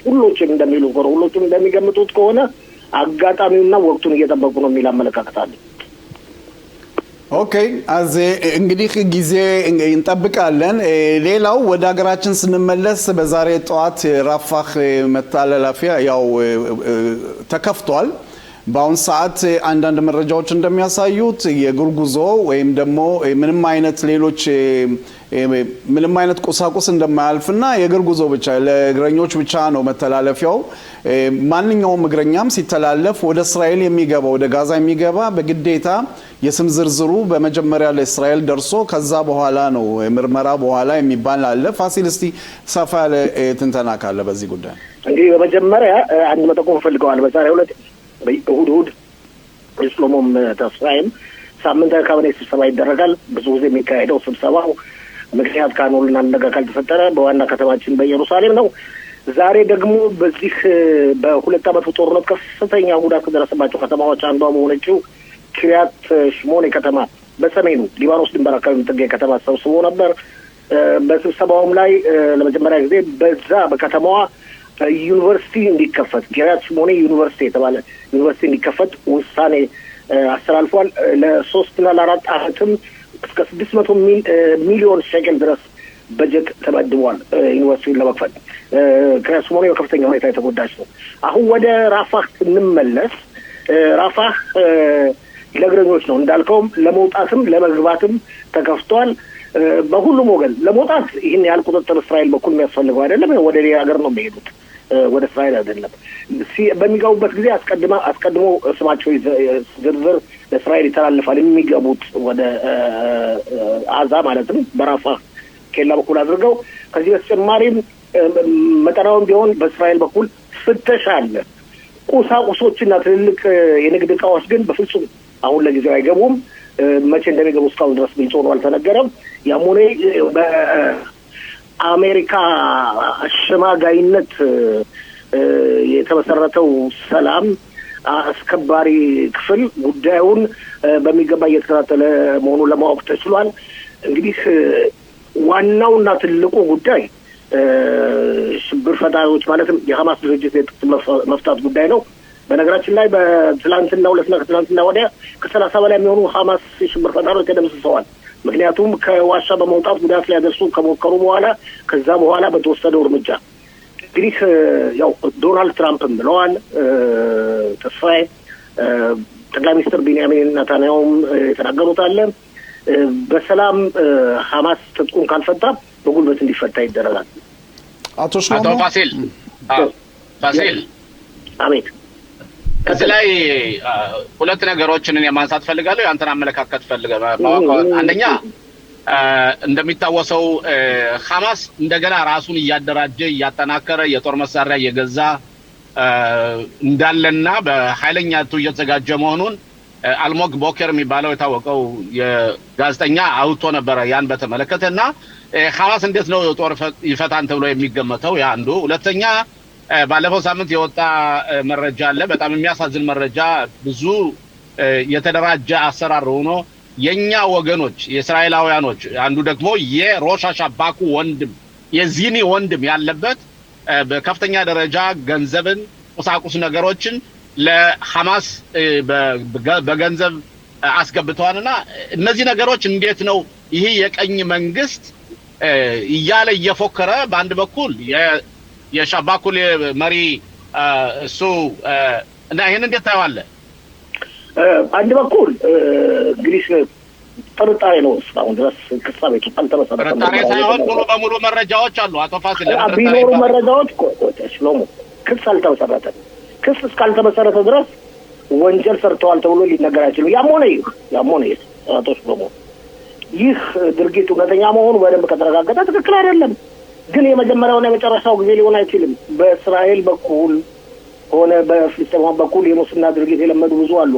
ሁሎችም እንደሚገምቱት ከሆነ አጋጣሚውና ወቅቱን እየጠበቁ ነው የሚል አመለካከት አለ። ኦኬ አዜ እንግዲህ ጊዜ እንጠብቃለን። ሌላው ወደ ሀገራችን ስንመለስ በዛሬ ጠዋት ራፋህ መተላለፊያ ያው ተከፍቷል። በአሁን ሰዓት አንዳንድ መረጃዎች እንደሚያሳዩት የእግር ጉዞ ወይም ደግሞ ምንም አይነት ቁሳቁስ እንደማያልፍና የእግር ጉዞ ብቻ ለእግረኞች ብቻ ነው መተላለፊያው። ማንኛውም እግረኛም ሲተላለፍ ወደ እስራኤል የሚገባ ወደ ጋዛ የሚገባ በግዴታ የስም ዝርዝሩ በመጀመሪያ ለእስራኤል ደርሶ ከዛ በኋላ ነው ምርመራ በኋላ የሚባል አለ። ፋሲል እስቲ ሰፋ ያለ ትንተና ካለ በዚህ ጉዳይ። እንግዲህ በመጀመሪያ አንድ መጠቆም ፈልገዋል። በዛሬው ዕለት እሑድ የስሎሞም ተስፋዬም ሳምንታዊ ካቢኔ ስብሰባ ይደረጋል። ብዙ ጊዜ የሚካሄደው ስብሰባው ምክንያት ካኖልና ነገር ካልተፈጠረ በዋና ከተማችን በኢየሩሳሌም ነው። ዛሬ ደግሞ በዚህ በሁለት ዓመቱ ጦርነት ከፍተኛ ጉዳት ከደረሰባቸው ከተማዎች አንዷ በሆነችው ኪሪያት ሽሞኔ ከተማ በሰሜኑ ሊባኖስ ድንበር አካባቢ የምትገኝ ከተማ ተሰብስቦ ነበር። በስብሰባውም ላይ ለመጀመሪያ ጊዜ በዛ በከተማዋ ዩኒቨርሲቲ እንዲከፈት ኪሪያት ሽሞኔ ዩኒቨርሲቲ የተባለ ዩኒቨርሲቲ እንዲከፈት ውሳኔ አስተላልፏል። ለሶስትና ለአራት ዓመትም እስከ 600 ሚሊዮን ሸቀል ድረስ በጀት ተመድቧል ዩኒቨርሲቲውን ለመክፈት። ኪሪያት ሽሞኔ በከፍተኛ ሁኔታ የተጎዳች ነው። አሁን ወደ ራፋህ ስንመለስ ራፋህ ለእግረኞች ነው እንዳልከውም ለመውጣትም ለመግባትም ተከፍቷል። በሁሉም ወገን ለመውጣት ይህን ያህል ቁጥጥር እስራኤል በኩል የሚያስፈልገው አይደለም። ወደ ሌላ ሀገር ነው የሚሄዱት፣ ወደ እስራኤል አይደለም። በሚገቡበት ጊዜ አስቀድሞ ስማቸው ዝርዝር ለእስራኤል ይተላለፋል። የሚገቡት ወደ አዛ ማለትም በራፋህ ኬላ በኩል አድርገው ከዚህ በተጨማሪም መጠናውን ቢሆን በእስራኤል በኩል ፍተሻ አለ። ቁሳቁሶችና ትልልቅ የንግድ እቃዎች ግን በፍጹም አሁን ለጊዜው አይገቡም። መቼ እንደሚገቡ እስካሁን ድረስ ግልጽ ሆኖ አልተነገረም። ያም ሆነ በአሜሪካ አሸማጋይነት የተመሰረተው ሰላም አስከባሪ ክፍል ጉዳዩን በሚገባ እየተከታተለ መሆኑን ለማወቅ ተችሏል። እንግዲህ ዋናውና ትልቁ ጉዳይ ሽብር ፈጣሪዎች ማለትም የሐማስ ድርጅት መፍታት ጉዳይ ነው። በነገራችን ላይ በትላንትና ወዲያ ከ30 በላይ የሚሆኑ ሐማስ ሽብር ፈጣሪዎች ተደምስሰዋል። ምክንያቱም ከዋሻ በመውጣት ጉዳት ሊያደርሱ ከሞከሩ በኋላ ከዛ በኋላ በተወሰደው እርምጃ እንግዲህ ያው ዶናልድ ትራምፕም ብለዋል። ተስፋዬ ጠቅላይ ሚኒስትር ቢንያሚን ኔታንያሁም የተናገሩት አለ። በሰላም ሐማስ ትጥቁን ካልፈታ በጉልበት እንዲፈታ ይደረጋል። አቶ ፋሲል አሜን። እዚህ ላይ ሁለት ነገሮችን የማንሳት ፈልጋለሁ። ያንተን አመለካከት ፈልጋለሁ። አንደኛ እንደሚታወሰው ሐማስ እንደገና ራሱን እያደራጀ እያጠናከረ የጦር መሳሪያ እየገዛ እንዳለና በኃይለኛቱ እየተዘጋጀ መሆኑን አልሞግ ቦከር የሚባለው የታወቀው የጋዜጠኛ አውጥቶ ነበረ። ያን በተመለከተና ሐማስ እንዴት ነው ጦር ይፈታን ተብሎ የሚገመተው? ያ አንዱ። ሁለተኛ ባለፈው ሳምንት የወጣ መረጃ አለ። በጣም የሚያሳዝን መረጃ። ብዙ የተደራጀ አሰራር ሆኖ የኛ ወገኖች የእስራኤላውያኖች አንዱ ደግሞ የሮሽ ሻባኩ ወንድም የዚኒ ወንድም ያለበት በከፍተኛ ደረጃ ገንዘብን ቁሳቁስ ነገሮችን ለሐማስ በገንዘብ አስገብተዋልና እነዚህ ነገሮች እንዴት ነው ይሄ የቀኝ መንግስት እያለ እየፎከረ በአንድ በኩል የሻባኩል መሪ እሱ እና ይሄን እንዴት ታያዋለህ? አንድ በኩል እንግዲህ ጥርጣሬ ነው እስካሁን ድረስ ክስ ቤቱ አልተመሰረተም። ጥርጣሬ ሳይሆን ሙሉ በሙሉ መረጃዎች አሉ። አቶ ፋሲል ቢኖሩ መረጃዎች ቆይተሽሎሙ ክስ አልተመሰረተም። ክስ እስካልተመሰረተ ድረስ ወንጀል ሰርተዋል ተብሎ ሊነገር አይችልም። ያም ሆነ ይህ አቶ ሽሎሙ ይህ ድርጊቱ እውነተኛ መሆኑ በደንብ ከተረጋገጠ ትክክል አይደለም። ግን የመጀመሪያውና የመጨረሻው ጊዜ ሊሆን አይችልም። በእስራኤል በኩል ሆነ በፍልስጤማውያን በኩል የሙስና ድርጊት የለመዱ ብዙ አሉ።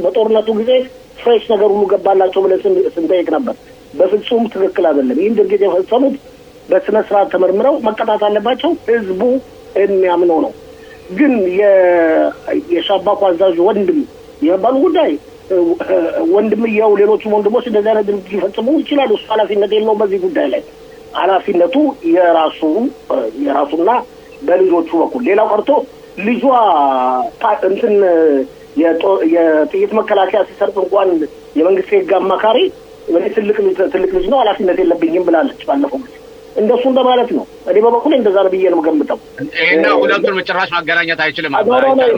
በጦርነቱ ጊዜ ፍሬሽ ነገር ሁሉ ገባላቸው ብለን ስንጠይቅ ነበር። በፍጹም ትክክል አይደለም። ይህን ድርጊት የፈጸሙት በስነ ስርዓት ተመርምረው መቀጣት አለባቸው። ህዝቡ የሚያምነው ነው። ግን የሻባኩ አዛዥ ወንድም የባሉ ጉዳይ ወንድምየው ሌሎቹም ወንድሞች እንደዚህ አይነት ድርጊት ሊፈጽሙ ይችላሉ። እሱ ኃላፊነት የለውም በዚህ ጉዳይ ላይ። ኃላፊነቱ የራሱና በልጆቹ በኩል ሌላው ቀርቶ ልጇ እንትን የጥይት መከላከያ ሲሰርጥ እንኳን የመንግስት ህግ አማካሪ ትልቅ ልጅ ነው ኃላፊነት የለብኝም ብላለች ባለፈው ጊዜ። እንደሱ እንደማለት ነው። እኔ በበኩሌ እንደዛ ነው ብዬ ነው ገምተው። እና ሁለቱን ጭራሽ ማገናኘት አይችልም።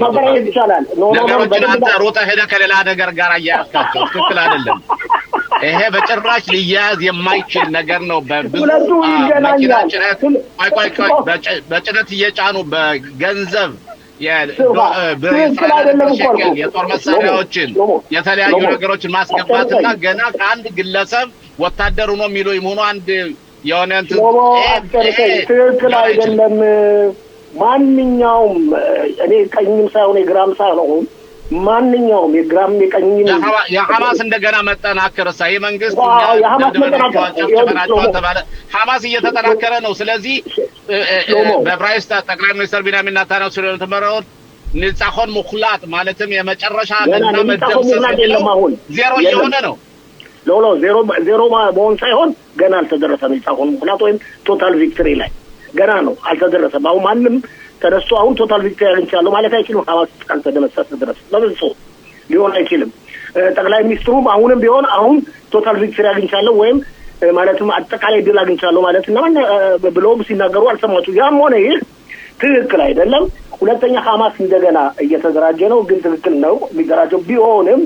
ማገናኘት ይቻላል። ነገሮችን አንተ ሮጠህ ሄደህ ከሌላ ነገር ጋር አያያዝካቸው ትክክል አይደለም። ይሄ በጭራሽ ሊያያዝ የማይችል ነገር ነው። በብዙ በጭነት እየጫኑ በገንዘብ የጦር መሳሪያዎችን የተለያዩ ነገሮችን ማስገባትና ገና ከአንድ ግለሰብ ወታደር ሆኖ የሚለው ይሁኑ አንድ የሆነ እንትን ትክክል አይደለም። ማንኛውም እኔ ቀኝም ሳይሆን የግራም ሳይሆን ማንኛውም የግራም የቀኝም የሐማስ እንደገና መጠናከር ሳይ መንግስት ሐማስ እየተጠናከረ ነው። ስለዚህ በፕራይስ ጠቅላይ ሚኒስትር ቢንያሚን ኔታንያሁ ስለተመረው ንጻኾን ሙኽላት ማለትም የመጨረሻ ገና መደምሰስ ዜሮ እየሆነ ነው። ዜሮ መሆን ሳይሆን ገና አልተደረሰም። ንጻኾን ሙኽላት ወይም ቶታል ቪክትሪ ላይ ገና ነው፣ አልተደረሰም። አሁን ማንም ተነስቶ አሁን ቶታል ቪክትሪ አግኝቻለሁ ማለት አይችልም። ሐማስ ካልተደመሰሰ ድረስ በፍጹም ሊሆን አይችልም። ጠቅላይ ሚኒስትሩም አሁንም ቢሆን አሁን ቶታል ቪክትሪ አግኝቻለሁ ወይም ማለትም አጠቃላይ ድል አግኝቻለሁ ማለት እና ብሎም ሲናገሩ አልሰማችሁ። ያም ሆነ ይህ ትክክል አይደለም። ሁለተኛ ሐማስ እንደገና እየተደራጀ ነው። ግን ትክክል ነው የሚደራጀው ቢሆንም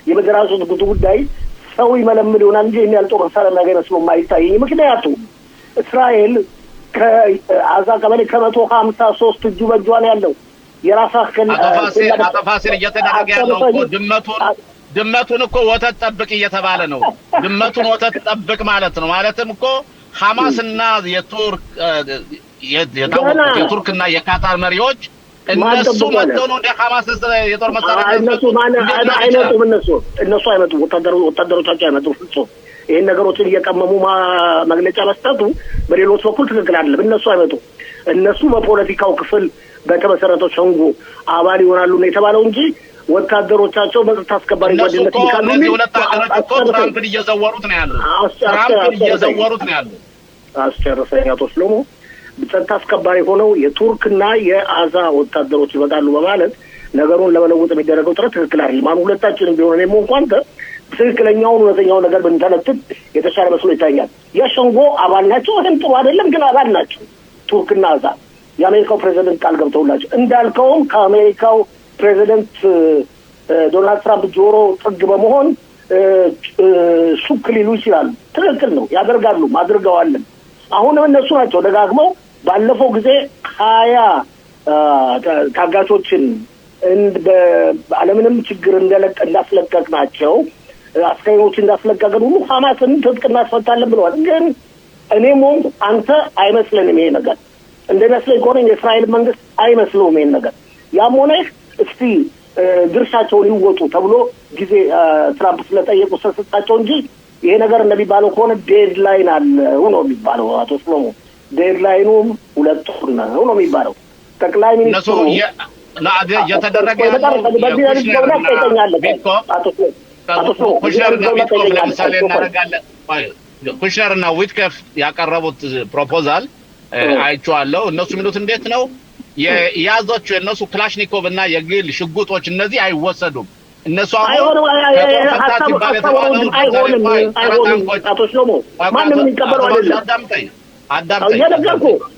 የመደራጀቱ ጉዳይ ሰው ይመለምል ይሆናል እንጂ የሚያልጦ መሳሪያ ነገር መስሎ ማይታየኝ። ምክንያቱም እስራኤል ከአዛ ቀበሌ 153 እጁ በእጇ ነው ያለው። የራሳችን አጠፋሲል እየተደረገ ያለው እኮ ድመቱን እኮ ወተት ጠብቅ እየተባለ ነው። ድመቱን ወተት ጠብቅ ማለት ነው። ማለትም እኮ ሐማስና የቱርክና የካታር መሪዎች እነሱ መጥተው ነው እንደ ሐማስ የጦር መሳሪያ እነሱ አይመጡም። ወታደሮቻቸው አይመጡም ፍጹም። ይሄን ነገሮችን እየቀመሙ መግለጫ መስጠቱ በሌሎች በኩል ትክክል አይደለም። እነሱ አይመጡም። እነሱ በፖለቲካው ክፍል በተመሰረተው ሸንጎ አባል ይሆናሉ ነው የተባለው እንጂ ወታደሮቻቸው በጸጥታ አስከባሪ ጓደኝነት ይካሉ ነው። ሁለት ሀገሮች እኮ ትራምፕን እየዘወሩት ነው ያሉት። አስጨርሰኝ አቶ ሽሎሞ። ጸጥታ አስከባሪ ሆነው የቱርክና የአዛ ወታደሮች ይመጣሉ በማለት ነገሩን ለመለወጥ የሚደረገው ጥረት ትክክል አይደለም። አሁን ሁለታችንም ቢሆን እኔም እንኳን ትክክለኛውን እውነተኛውን ነገር ብንተነትን የተሻለ መስሎ ይታያል። የሸንጎ አባል ናቸው። ይህም ጥሩ አይደለም፣ ግን አባል ናቸው ቱርክና አዛ። የአሜሪካው ፕሬዚደንት ቃል ገብተውላቸው እንዳልከውም ከአሜሪካው ፕሬዚደንት ዶናልድ ትራምፕ ጆሮ ጥግ በመሆን ሹክ ሊሉ ይችላሉ። ትክክል ነው፣ ያደርጋሉ፣ አድርገዋለን። አሁንም እነሱ ናቸው ደጋግመው ባለፈው ጊዜ 20 ታጋቾችን በዓለምንም ችግር እንዳስለቀቅ ናቸው አስከሬኖች እንዳስለቀቀን ሁሉ ሐማስን ትጥቅ እናስፈታለን ብለዋል። ግን እኔም ሆንኩ አንተ አይመስለንም ይሄ ነገር። እንደሚመስለኝ ከሆነ የእስራኤል መንግስት አይመስለውም ይሄን ነገር። ያም ሆነ እስቲ ድርሻቸውን ይወጡ ተብሎ ጊዜ ትራምፕ ስለጠየቁ ስለሰጣቸው እንጂ ይሄ ነገር እንደሚባለው ከሆነ ዴድላይን አለው ነው የሚባለው። አቶ ሰሎሞን ዴድላይኑም 2 ወር ነው የሚባለው። ጠቅላይ ሚኒስትሩ እየተደረገ ያለው ኩሽነርና ዊትከፍ ያቀረቡት ፕሮፖዛል አይቼዋለሁ። እነሱ የሚሉት እንዴት ነው የያዟቸው የእነሱ ክላሽኒኮቭ እና የግል ሽጉጦች እነዚህ አይወሰዱም። እነሱ አሁን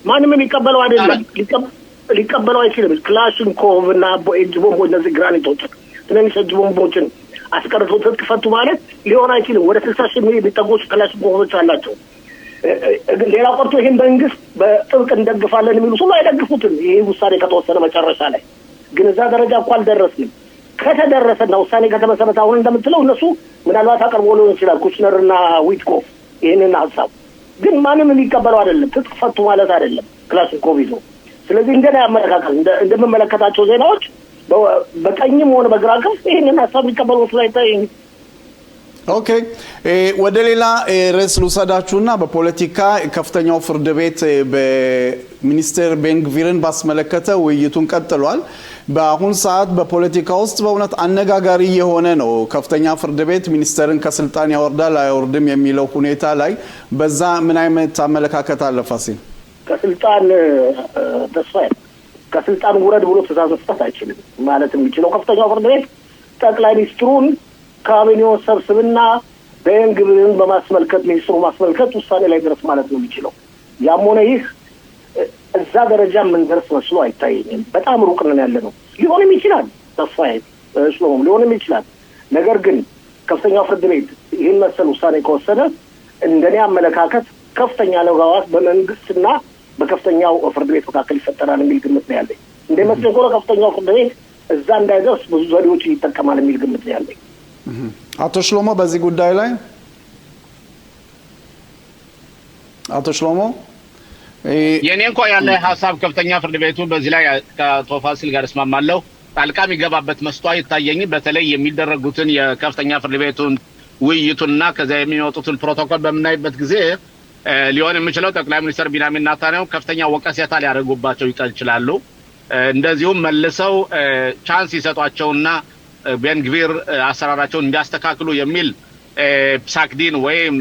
ማንም የሚቀበለው አይደለም። ሊቀበለው አይችልም። ክላሽንኮቭ እና ኤጅ ቦምቦች እነዚህ ግራኒቶች ትንንሽ ኤጅ ቦምቦችን አስቀርቶ ትጥቅ ፈቱ ማለት ሊሆን አይችልም። ወደ 60 ሺህ የሚጠጉ ክላሽንኮቮች አላቸው። ሌላ ቀርቶ ይሄን መንግስት በጥብቅ እንደግፋለን የሚሉ ሁሉ አይደግፉትም። ይሄ ውሳኔ ከተወሰነ መጨረሻ ላይ ግን እዛ ደረጃ እኮ አልደረስንም። ከተደረሰና ውሳኔ ከተመሰረተ አሁን እንደምትለው እነሱ ምናልባት አቀርቦ ሊሆን ይችላል ኩሽነርና ዊትኮፍ ይሄንን ሀሳብ ግን ማንም የሚቀበለው አይደለም። ትጥቅ ፈቱ ማለት አይደለም ክላሽንኮቭ ይዞ። ስለዚህ እንደና ያመለካከል እንደምመለከታቸው ዜናዎች በቀኝም ሆነ በግራ ክንፍ ይሄንን ሀሳብ የሚቀበሉ ስለይታይ ኦኬ ወደ ሌላ ርዕስ ልውሰዳችሁና በፖለቲካ ከፍተኛው ፍርድ ቤት በሚኒስትር ቤንግቪርን ባስመለከተ ውይይቱን ቀጥሏል። በአሁን ሰዓት በፖለቲካ ውስጥ በእውነት አነጋጋሪ የሆነ ነው። ከፍተኛ ፍርድ ቤት ሚኒስትርን ከስልጣን ያወርዳል አይወርድም የሚለው ሁኔታ ላይ በዛ ምን አይነት አመለካከት አለ ፋሲል? ከስልጣን ውረድ ብሎ ትዕዛዝ መስጠት አይችልም። ማለት የሚችለው ከፍተኛው ፍርድ ቤት ጠቅላይ ሚኒስትሩን ካቢኔው ሰብስብና ቤንግቪርን በማስመልከት ሚኒስትሩ ማስመልከት ውሳኔ ላይ ድረስ ማለት ነው የሚችለው። ያም ሆነ ይህ እዛ ደረጃ የምንደርስ መስሎ አይታየኝም። በጣም ሩቅ ነን ያለ ነው። ሊሆንም ይችላል ተስፋዬ ስለሆነ ሊሆንም ይችላል። ነገር ግን ከፍተኛው ፍርድ ቤት ይህን መሰል ውሳኔ ከወሰነ እንደኔ አመለካከት ከፍተኛ ለውጋዋት በመንግስትና በከፍተኛው ፍርድ ቤት መካከል ይፈጠራል የሚል ግምት ነው ያለኝ። እንደመስለኝ ከሆነ ከፍተኛው ፍርድ ቤት እዛ እንዳይደርስ ብዙ ዘዴዎች ይጠቀማል የሚል ግምት ነው ያለኝ። አቶ ሽሎሞ በዚህ ጉዳይ ላይ አቶ ሽሎሞ የኔ እንኳን ያለ ሐሳብ ከፍተኛ ፍርድ ቤቱ በዚህ ላይ ከአቶ ፋሲል ጋር እስማማለሁ። ጣልቃ የሚገባበት መስቷ ይታየኝ። በተለይ የሚደረጉትን የከፍተኛ ፍርድ ቤቱን ውይይቱንና ከዚያ የሚወጡትን ፕሮቶኮል በምናይበት ጊዜ ሊሆን የሚችለው ጠቅላይ ሚኒስትር ቢንያሚን ኔታንያሁ ከፍተኛ ወቀሴታ ሊያደርጉባቸው ይችላሉ። እንደዚሁም መልሰው ቻንስ ይሰጧቸውና ቤንግቪር አሰራራቸውን እንዲያስተካክሉ የሚል ሳክዲን ወይም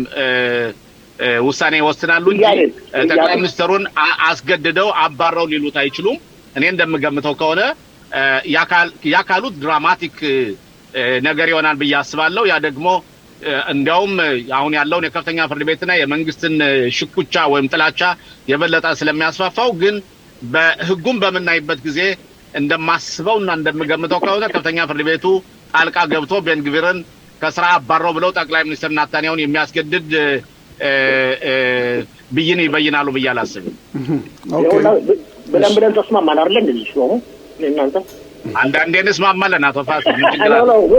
ውሳኔ ይወስናሉ እንጂ ጠቅላይ ሚኒስትሩን አስገድደው አባረው ሊሉት አይችሉም። እኔ እንደምገምተው ከሆነ ያካሉት ድራማቲክ ነገር ይሆናል ብዬ አስባለሁ። ያ ደግሞ እንዲያውም አሁን ያለውን የከፍተኛ ፍርድ ቤትና የመንግስትን ሽኩቻ ወይም ጥላቻ የበለጠ ስለሚያስፋፋው ግን በህጉም በመናይበት ጊዜ እንደማስበውና እንደምገምተው ከሆነ ከፍተኛ ፍርድ ቤቱ ጣልቃ ገብቶ ቤንግቪርን ከስራ አባረው ብለው ጠቅላይ ሚኒስትር ኔታንያሁን የሚያስገድድ ብይን ይበይናሉ ብዬ አላስብም። ብለን ተስማማን አይደል? እንደዚህ ነው እናንተ አንዳንዴ እንስማማለን። አቶ ፋሲል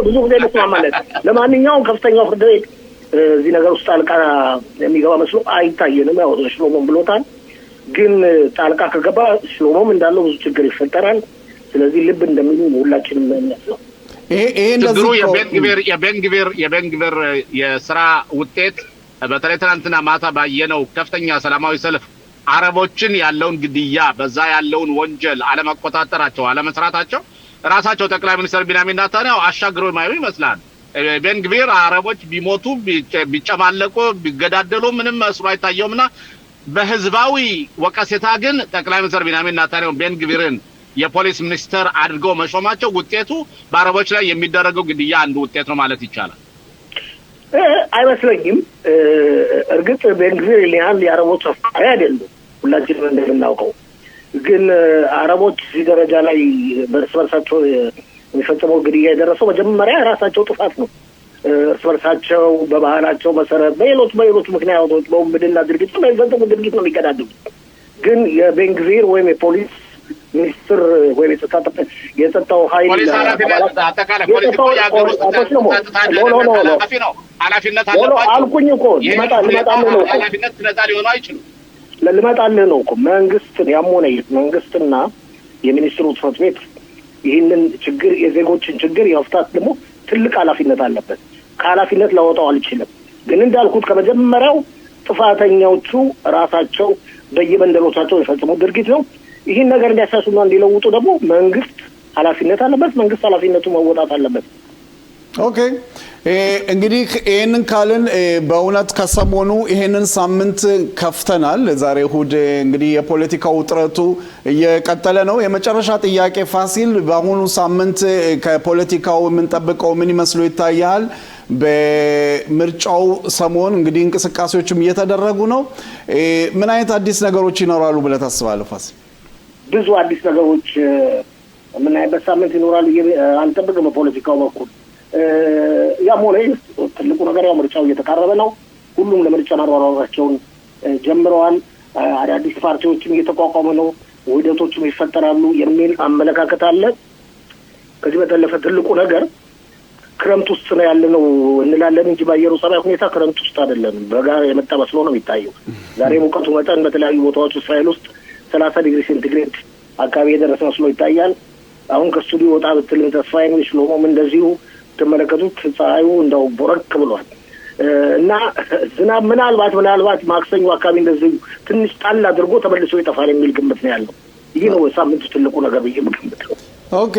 ብዙ ጊዜ እንስማማለን። ለማንኛውም ከፍተኛው ፍርድ ቤት እዚህ ነገር ውስጥ ጣልቃ የሚገባ መስሎ አይታየንም። ያው ሽሎሞም ብሎታል። ግን ጣልቃ ከገባ ሽሎሞም እንዳለው ብዙ ችግር ይፈጠራል። ስለዚህ ልብ እንደሚሉ ሁላችንም እናስለው። ችግሩ የቤንግቪር የስራ ውጤት በተለይ ትናንትና ማታ ባየነው ከፍተኛ ሰላማዊ ሰልፍ አረቦችን ያለውን ግድያ በዛ ያለውን ወንጀል አለመቆጣጠራቸው አለመስራታቸው ራሳቸው ጠቅላይ ሚኒስትር ቢንያሚን ኔታንያሁ አሻግረው የማዩ ይመስላል። ቤንግቪር አረቦች ቢሞቱ ቢጨማለቁ ቢገዳደሉ ምንም መስሎ አይታየውምና በህዝባዊ ወቀሴታ ግን ጠቅላይ ሚኒስትር ቢንያሚን ኔታንያሁ ቤንግቪርን የፖሊስ ሚኒስትር አድርገው መሾማቸው ውጤቱ በአረቦች ላይ የሚደረገው ግድያ አንዱ ውጤት ነው ማለት ይቻላል። አይመስለኝም። እርግጥ ቤንግቪር ሊያን የአረቦች አፍቃሪ አይደሉም ሁላችንም እንደምናውቀው። ግን አረቦች እዚህ ደረጃ ላይ በእርስ በርሳቸው የሚፈጽመው ግድያ የደረሰው መጀመሪያ ራሳቸው ጥፋት ነው። እርስ በርሳቸው በባህላቸው መሰረት በሌሎች ምክንያቶች በውንብድና ድርጊት በሚፈጽሙ ድርጊት ነው የሚቀዳደሙት። ግን የቤንግቪር ወይም የፖሊስ ሚኒስትር ወይም የጸጥታው ኃይል ኃላፊነት አለባቸው አልኩኝ እኮ ልመጣልህ ነው እኮ መንግስትን ያሞነ መንግስትና የሚኒስትሩ ጽሕፈት ቤት ይህንን ችግር የዜጎችን ችግር የመፍታት ደግሞ ትልቅ ኃላፊነት አለበት። ከኃላፊነት ላወጣው አልችልም። ግን እንዳልኩት ከመጀመሪያው ጥፋተኛዎቹ ራሳቸው በየመንደሮቻቸው የፈጸሙት ድርጊት ነው። ይህን ነገር እንዲያሳሱና እንዲለውጡ ደግሞ መንግስት ኃላፊነት አለበት። መንግስት ኃላፊነቱን መወጣት አለበት። ኦኬ እንግዲህ ይሄንን ካልን በእውነት ከሰሞኑ ይሄንን ሳምንት ከፍተናል። ዛሬ እሑድ እንግዲህ የፖለቲካው ውጥረቱ እየቀጠለ ነው። የመጨረሻ ጥያቄ ፋሲል፣ በአሁኑ ሳምንት ከፖለቲካው የምንጠብቀው ምን ይመስሉ ይታያል? በምርጫው ሰሞን እንግዲህ እንቅስቃሴዎችም እየተደረጉ ነው። ምን አይነት አዲስ ነገሮች ይኖራሉ ብለህ ታስባለህ ፋሲል? ብዙ አዲስ ነገሮች የምናይበት ሳምንት ይኖራሉ። አንጠብቅም። በፖለቲካው በኩል ያም ሆነ ትልቁ ነገር ያው ምርጫው እየተቃረበ ነው። ሁሉም ለምርጫ ማሯሯጣቸውን ጀምረዋል። አዳዲስ ፓርቲዎችም እየተቋቋሙ ነው። ውህደቶችም ይፈጠራሉ የሚል አመለካከት አለ። ከዚህ በተለፈ ትልቁ ነገር ክረምት ውስጥ ነው ያለነው እንላለን እንጂ በአየሩ ጸባይ ሁኔታ ክረምት ውስጥ አይደለም። በጋ የመጣ መስሎ ነው የሚታየው። ዛሬ ሙቀቱ መጠን በተለያዩ ቦታዎች እስራኤል ውስጥ 30 ዲግሪ ሴንቲግሬድ አካባቢ የደረሰ መስሎ ይታያል። አሁን ከስቱዲዮ ወጣ ብትልም ተስፋዬ ነው ሽሎሞም እንደዚሁ ተመለከቱት ፀሐዩ እንደው ቦረክ ብሏል እና ዝናብ ምናልባት ማክሰኞ አካባቢ እንደዚህ ትንሽ ጣል አድርጎ ተመልሶ ይጠፋል የሚል ግምት ነው ያለው። ይህ ነው ሳምንቱ ትልቁ ነገር ብዬ የምገምተው። ኦኬ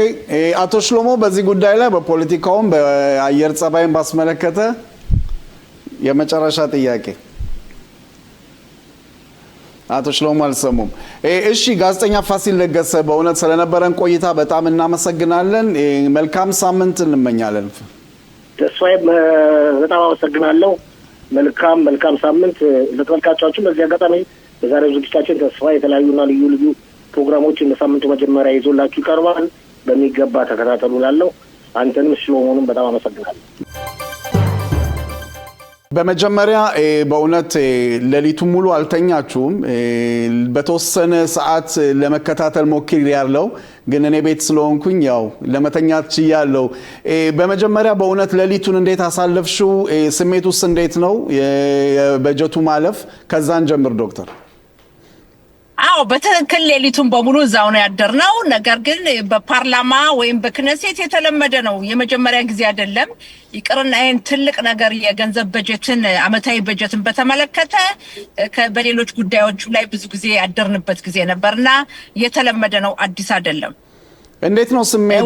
አቶ ሽሎሞ በዚህ ጉዳይ ላይ በፖለቲካውም በአየር ጸባይን ባስመለከተ የመጨረሻ ጥያቄ አቶ ሽሎሞ አልሰሙም። እሺ ጋዜጠኛ ፋሲል ለገሰ በእውነት ስለነበረን ቆይታ በጣም እናመሰግናለን። መልካም ሳምንት እንመኛለን። ተስፋዬ በጣም አመሰግናለሁ። መልካም ሳምንት ለተመልካቾቻችን። በዚህ አጋጣሚ በዛሬው ዝግጅታችን ተስፋ የተለያዩና ልዩ ፕሮግራሞችን በሳምንቱ መጀመሪያ ይዞላችሁ ይቀርባል። በሚገባ ተከታተሉ ላለው አንተንም ሽሎሞንም በጣም አመሰግናለሁ። በመጀመሪያ በእውነት ሌሊቱን ሙሉ አልተኛችሁም። በተወሰነ ሰዓት ለመከታተል ሞክሬያለሁ፣ ግን እኔ ቤት ስለሆንኩኝ ያው ለመተኛት ችያለሁ። በመጀመሪያ በእውነት ሌሊቱን እንዴት አሳለፍሽው? ስሜቱስ እንዴት ነው? የበጀቱ ማለፍ ከዛን ጀምር ዶክተር። አዎ በትክክል ሌሊቱን በሙሉ እዛው ነው ያደርነው። ነገር ግን በፓርላማ ወይም በክነሴት የተለመደ ነው፣ የመጀመሪያ ጊዜ አይደለም። ይቅርና ይሄን ትልቅ ነገር የገንዘብ በጀትን አመታዊ በጀትን በተመለከተ በሌሎች ጉዳዮች ላይ ብዙ ጊዜ ያደርንበት ጊዜ ነበርና የተለመደ ነው፣ አዲስ አይደለም። እንዴት ነው ስሜቱ?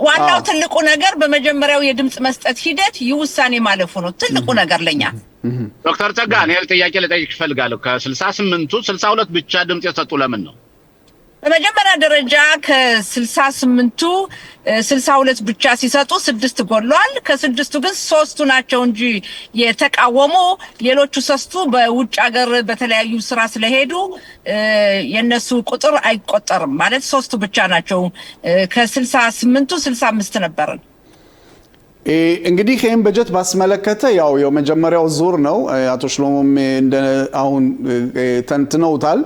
ዋናው ትልቁ ነገር በመጀመሪያው የድምጽ መስጠት ሂደት ይውሳኔ ማለፉ ነው ትልቁ ነገር ለኛ። ዶክተር ጸጋ እኔ ጥያቄ ልጠይቅ እፈልጋለሁ። ከ68ቱ 62 ብቻ ድምጽ የሰጡ ለምን ነው? በመጀመሪያ ደረጃ ከ68ቱ 62 ብቻ ሲሰጡ 6 ጎሏል። ከ6ቱ ግን 3ቱ ናቸው እንጂ የተቃወሙ፣ ሌሎቹ 3ቱ በውጭ ሀገር በተለያዩ ስራ ስለሄዱ የነሱ ቁጥር አይቆጠርም። ማለት 3ቱ ብቻ ናቸው። ከ68ቱ 65 ነበርን። እንግዲህ ይህን በጀት ባስመለከተ ያው የመጀመሪያው ዙር ነው። አቶ ሽሎሞም አሁን ተንትነውታል።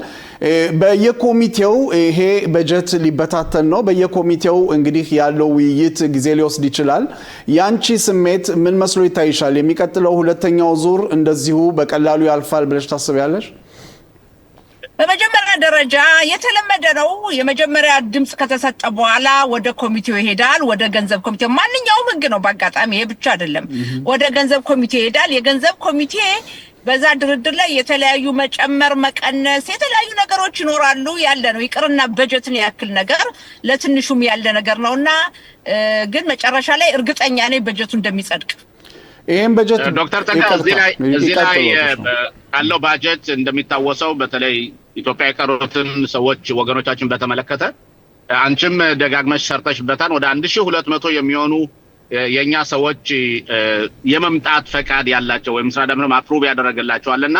በየኮሚቴው ይሄ በጀት ሊበታተን ነው። በየኮሚቴው እንግዲህ ያለው ውይይት ጊዜ ሊወስድ ይችላል። ያንቺ ስሜት ምን መስሎ ይታይሻል? የሚቀጥለው ሁለተኛው ዙር እንደዚሁ በቀላሉ ያልፋል ብለሽ ታስቢያለሽ? በመጀመሪያ ደረጃ የተለመደ ነው። የመጀመሪያ ድምጽ ከተሰጠ በኋላ ወደ ኮሚቴው ይሄዳል። ወደ ገንዘብ ኮሚቴ ማንኛውም ህግ ነው፣ በአጋጣሚ ይሄ ብቻ አይደለም። ወደ ገንዘብ ኮሚቴ ይሄዳል። የገንዘብ ኮሚቴ በዛ ድርድር ላይ የተለያዩ መጨመር መቀነስ የተለያዩ ነገሮች ይኖራሉ። ያለ ነው። ይቅርና በጀትን ያክል ነገር ለትንሹም ያለ ነገር ነውና ግን መጨረሻ ላይ እርግጠኛ ነኝ በጀቱ እንደሚጸድቅ። ይሄን በጀት ዶክተር ተጋ እዚህ ላይ ያለው ባጀት እንደሚታወሰው በተለይ ኢትዮጵያ የቀሩትን ሰዎች ወገኖቻችን በተመለከተ አንቺም ደጋግመሽ ሰርተሽበታል። ወደ 1200 የሚሆኑ የኛ ሰዎች የመምጣት ፈቃድ ያላቸው ወይም ስራ ደምረም አፕሩቭ ያደረገላቸዋልና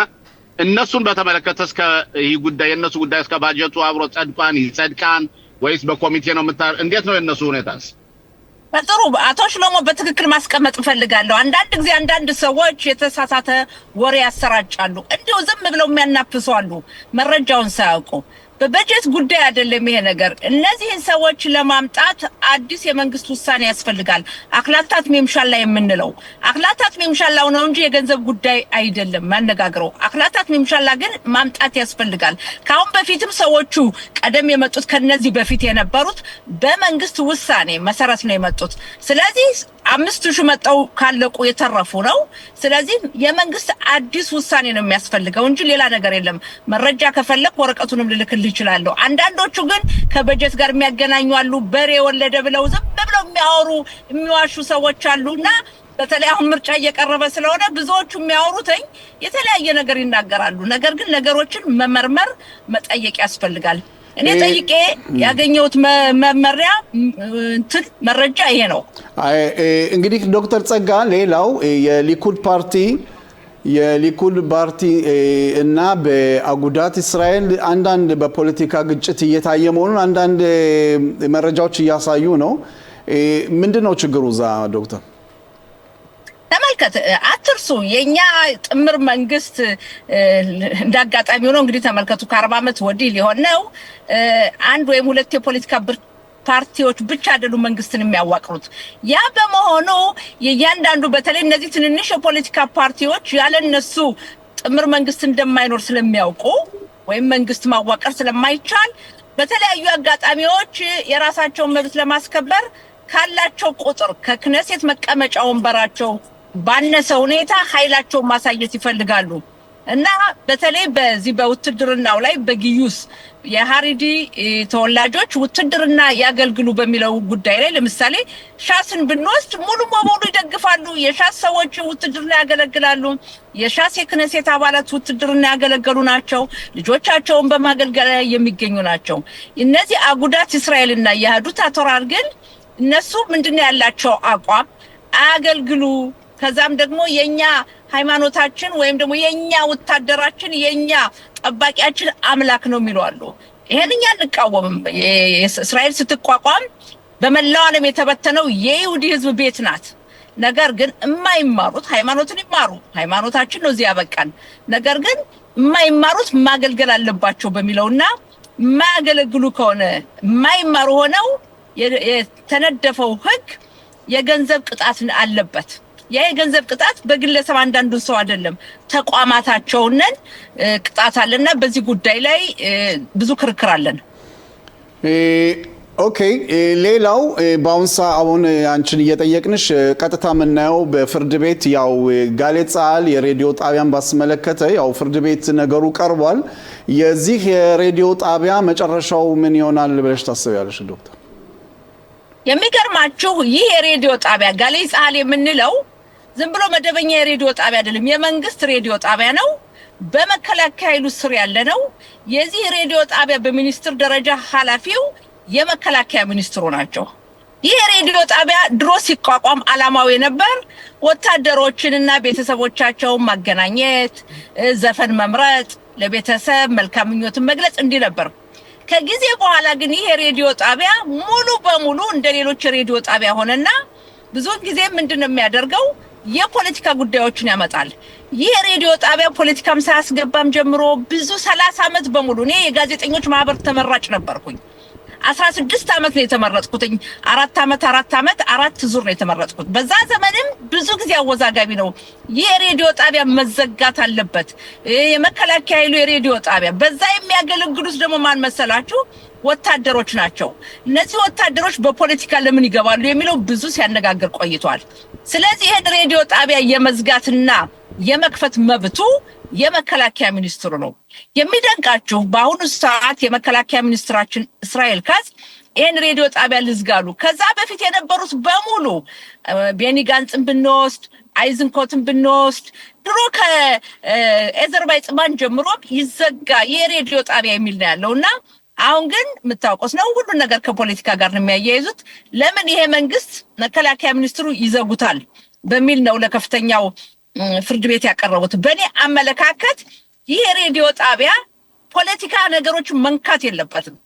እነሱን በተመለከተ እስከ ይህ ጉዳይ የነሱ ጉዳይ እስከ ባጀቱ አብሮ ይጸድቃን ወይስ በኮሚቴ ነው እንዴት ነው የነሱ ሁኔታስ? በጥሩ አቶ ሽሎሞ በትክክል ማስቀመጥ ፈልጋለሁ። አንዳንድ ጊዜ አንዳንድ ሰዎች የተሳሳተ ወሬ ያሰራጫሉ። እንዲሁ ዝም ብለው የሚያናፍሱ አሉ መረጃውን ሳያውቁ። በበጀት ጉዳይ አይደለም ይሄ ነገር። እነዚህን ሰዎች ለማምጣት አዲስ የመንግስት ውሳኔ ያስፈልጋል። አክላታት ሜምሻላ የምንለው አክላታት ሜምሻላው ነው እንጂ የገንዘብ ጉዳይ አይደለም ማነጋግረው። አክላታት ሜምሻላ ግን ማምጣት ያስፈልጋል። ካሁን በፊትም ሰዎቹ ቀደም የመጡት ከነዚህ በፊት የነበሩት በመንግስት ውሳኔ መሰረት ነው የመጡት። ስለዚህ 5000 መጣው ካለቁ የተረፉ ነው። ስለዚህ የመንግስት አዲስ ውሳኔ ነው የሚያስፈልገው እንጂ ሌላ ነገር የለም። መረጃ ከፈለክ ወረቀቱንም ልልክልህ ይችላልው። አንዳንዶቹ ግን ከበጀት ጋር የሚያገናኙ አሉ። በሬ ወለደ ብለው ዝም ብለው የሚያወሩ የሚዋሹ ሰዎች አሉና በተለይ አሁን ምርጫ እየቀረበ ስለሆነ ብዙዎቹ የሚያወሩትኝ የተለያየ ነገር ይናገራሉ። ነገር ግን ነገሮችን መመርመር መጠየቅ ያስፈልጋል። እኔ ጠይቄ ያገኘሁት መረጃ ይሄ ነው። እንግዲህ ዶክተር ጸጋ ሌላው የሊኩድ ፓርቲ እና በአጉዳት እስራኤል አንዳንድ በፖለቲካ ግጭት እየታየ መሆኑን አንዳንድ መረጃዎች እያሳዩ ነው። ምንድነው ችግሩ እዛ ዶክተር? ተመልከት አትርሱ የኛ ጥምር መንግስት እንዳጋጣሚ ሆኖ እንግዲህ ተመልከቱ ከ40 ዓመት ወዲህ ሊሆን ነው አንድ ወይም ሁለት የፖለቲካ ፓርቲዎች ብቻ አይደሉ መንግስትን የሚያዋቅሩት ያ በመሆኑ የእያንዳንዱ በተለይ እነዚህ ትንንሽ የፖለቲካ ፓርቲዎች ያለነሱ ጥምር መንግስት እንደማይኖር ስለሚያውቁ ወይም መንግስት ማዋቀር ስለማይቻል በተለያዩ አጋጣሚዎች የራሳቸውን መብት ለማስከበር ካላቸው ቁጥር ከክነሴት መቀመጫ ወንበራቸው ባነሰ ሁኔታ ኃይላቸውን ማሳየት ይፈልጋሉ እና በተለይ በዚህ በውትድርናው ላይ በጊዩስ የሃሪዲ ተወላጆች ውትድርና ያገልግሉ በሚለው ጉዳይ ላይ ለምሳሌ ሻስን ብንወስድ ሙሉ በሙሉ ይደግፋሉ የሻስ ሰዎች ውትድርና ያገለግላሉ የሻስ የክነሴት አባላት ውትድርና ያገለግሉ ናቸው ልጆቻቸውን በማገልገል የሚገኙ ናቸው እነዚህ አጉዳት እስራኤልና ያህዱት አቶራር ግን እነሱ ምንድነው ያላቸው አቋም አገልግሉ ከዛም ደግሞ የኛ ሃይማኖታችን ወይም ደግሞ የኛ ወታደራችን የኛ ጠባቂያችን አምላክ ነው የሚሏሉ ይሄንኛ እንቃወምም እስራኤል ስትቋቋም በመላው ዓለም የተበተነው የይሁዲ ህዝብ ቤት ናት ነገር ግን የማይማሩት ሃይማኖትን ይማሩ ሃይማኖታችን ነው እዚህ ያበቃን ነገር ግን የማይማሩት ማገልገል አለባቸው በሚለውና ማገልግሉ ከሆነ የማይማሩ ሆነው የተነደፈው ህግ የገንዘብ ቅጣት አለበት የገንዘብ ቅጣት በግለሰብ አንዳንዱ ሰው አይደለም ተቋማታቸውን ቅጣት አለና በዚህ ጉዳይ ላይ ብዙ ክርክር አለን ኦኬ ሌላው ባውንሳ አሁን አንቺን እየጠየቅንሽ ቀጥታ ምናየው በፍርድ ቤት ያው ጋሌጻል የሬዲዮ ጣቢያን ባስመለከተ ያው ፍርድ ቤት ነገሩ ቀርቧል የዚህ የሬዲዮ ጣቢያ መጨረሻው ምን ይሆናል ብለሽ ታስቢያለሽ ዶክተር የሚገርማችሁ ይህ የሬዲዮ ጣቢያ ጋሌጻል የምንለው ዝም ብሎ መደበኛ የሬዲዮ ጣቢያ አይደለም የመንግስት ሬዲዮ ጣቢያ ነው በመከላከያ ኃይሉ ስር ያለ ነው የዚህ ሬዲዮ ጣቢያ በሚኒስትር ደረጃ ኃላፊው የመከላከያ ሚኒስትሩ ናቸው ይህ ሬዲዮ ጣቢያ ድሮ ሲቋቋም አላማው የነበር ወታደሮችንና ቤተሰቦቻቸውን ማገናኘት ዘፈን መምረጥ ለቤተሰብ መልካም ምኞትን መግለጽ እንዲህ ነበር ከጊዜ በኋላ ግን ይሄ ሬዲዮ ጣቢያ ሙሉ በሙሉ እንደሌሎች ሬዲዮ ጣቢያ ሆነና ብዙ ጊዜ ምንድነው የሚያደርገው የፖለቲካ ጉዳዮችን ያመጣል ይሄ ሬዲዮ ጣቢያ ፖለቲካም ሳያስገባም ጀምሮ ብዙ 30 ዓመት በሙሉ እኔ የጋዜጠኞች ማህበር ተመራጭ ነበርኩኝ 16 ዓመት ነው የተመረጥኩትኝ 4 ዓመት 4 ዙር ነው የተመረጥኩት በዛ ዘመንም ብዙ ጊዜ አወዛጋቢ ነው ይሄ ሬዲዮ ጣቢያ መዘጋት አለበት የመከላከያ ኃይሉ የሬዲዮ ጣቢያ በዛ የሚያገለግሉት ደግሞ ማን መሰላችሁ ወታደሮች ናቸው እነዚህ ወታደሮች በፖለቲካ ለምን ይገባሉ የሚለው ብዙ ሲያነጋግር ቆይቷል ስለዚህ ይሄ ሬዲዮ ጣቢያ የመዝጋትና የመክፈት መብቱ የመከላከያ ሚኒስትሩ ነው የሚደንቃችሁ በአሁኑ ሰዓት የመከላከያ ሚኒስትራችን እስራኤል ካዝ ይሄን ሬዲዮ ጣቢያ ልዝጋሉ ከዛ በፊት የነበሩት በሙሉ ቤኒ ጋንጽን ብንወስድ አይዝንኮትን ብንወስድ ድሮ ከአዘርባይጃን ጀምሮ ይዘጋ የሬዲዮ ጣቢያ የሚል ነው ያለውና አሁን ግን መታወቁስ ነው ሁሉ ነገር ከፖለቲካ ጋር ነው የሚያያይዙት ለምን ይሄ መንግስት መከላከያ ሚኒስትሩ ይዘጉታል በሚል ነው ለከፍተኛው ፍርድ ቤት ያቀረቡት በኔ አመለካከት ይሄ ሬዲዮ ጣቢያ ፖለቲካ ነገሮች መንካት የለበትም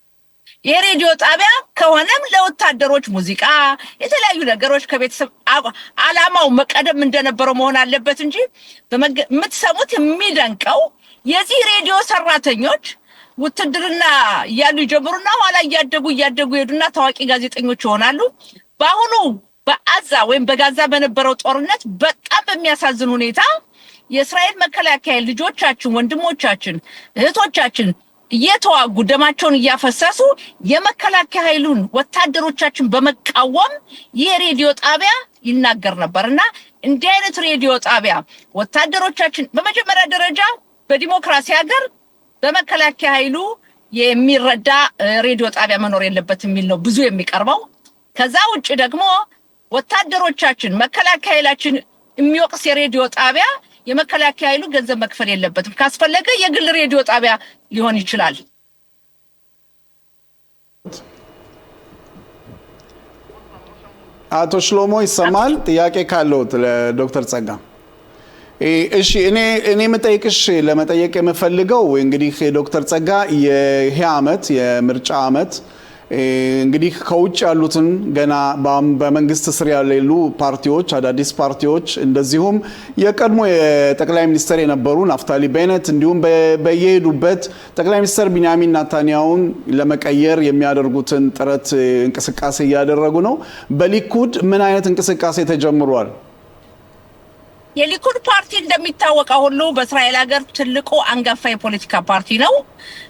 ይሄ ሬዲዮ ጣቢያ ከሆነም ለወታደሮች ሙዚቃ የተለያዩ ነገሮች ከቤተሰብ አላማው መቀደም እንደነበረው መሆን አለበት እንጂ በመትሰሙት የሚደንቀው የዚህ ሬዲዮ ሰራተኞች ውትድርና ያሉ ጀምሩና ኋላ ያደጉ ሄዱና ታዋቂ ጋዜጠኞች ይሆናሉ በአሁኑ በአዛ ወይም በጋዛ በነበረው ጦርነት በጣም በሚያሳዝን ሁኔታ የእስራኤል መከላከያ ልጆቻችን ወንድሞቻችን እህቶቻችን እየተዋጉ ደማቸውን እያፈሰሱ የመከላከያ ኃይሉን ወታደሮቻችን በመቃወም የሬዲዮ ጣቢያ ይናገር ነበርና እንዲህ አይነት ሬዲዮ ጣቢያ ወታደሮቻችን በመጀመሪያ ደረጃ በዲሞክራሲ ሀገር በመከላከያ ኃይሉ የሚረዳ ሬዲዮ ጣቢያ መኖር የለበትም የሚል ነው ብዙ የሚቀርበው ከዛ ውጭ ደግሞ ወታደሮቻችን መከላከያ ኃይላችን የሚወቅስ የሬዲዮ ጣቢያ የመከላከያ ኃይሉ ገንዘብ መክፈል የለበትም ካስፈለገ የግል ሬዲዮ ጣቢያ ሊሆን ይችላል አቶ ሽሎሞ ይሰማል ጥያቄ ካለው ለዶክተር ጸጋ እሺ እኔ መጠየቅሽ ለመጠየቅ የምፈልገው እንግዲህ ዶክተር ጸጋ ይሄ አመት የምርጫ አመት እንግዲህ ከውጭ ያሉትን ገና በመንግስት ስር ያሉ ፓርቲዎች አዳዲስ ፓርቲዎች እንደዚሁም የቀድሞ የጠቅላይ ሚኒስትር የነበሩ ናፍታሊ ቤኔት እንዲሁም በየሄዱበት ጠቅላይ ሚኒስትር ቢንያሚን ኔታንያሁን ለመቀየር የሚያደርጉትን ጥረት እንቅስቃሴ እያደረጉ ነው። በሊኩድ ምን አይነት እንቅስቃሴ ተጀምሯል? የሊኩድ ፓርቲ እንደሚታወቀው ሁሉ በእስራኤል ሀገር ትልቁ አንጋፋ የፖለቲካ ፓርቲ ነው።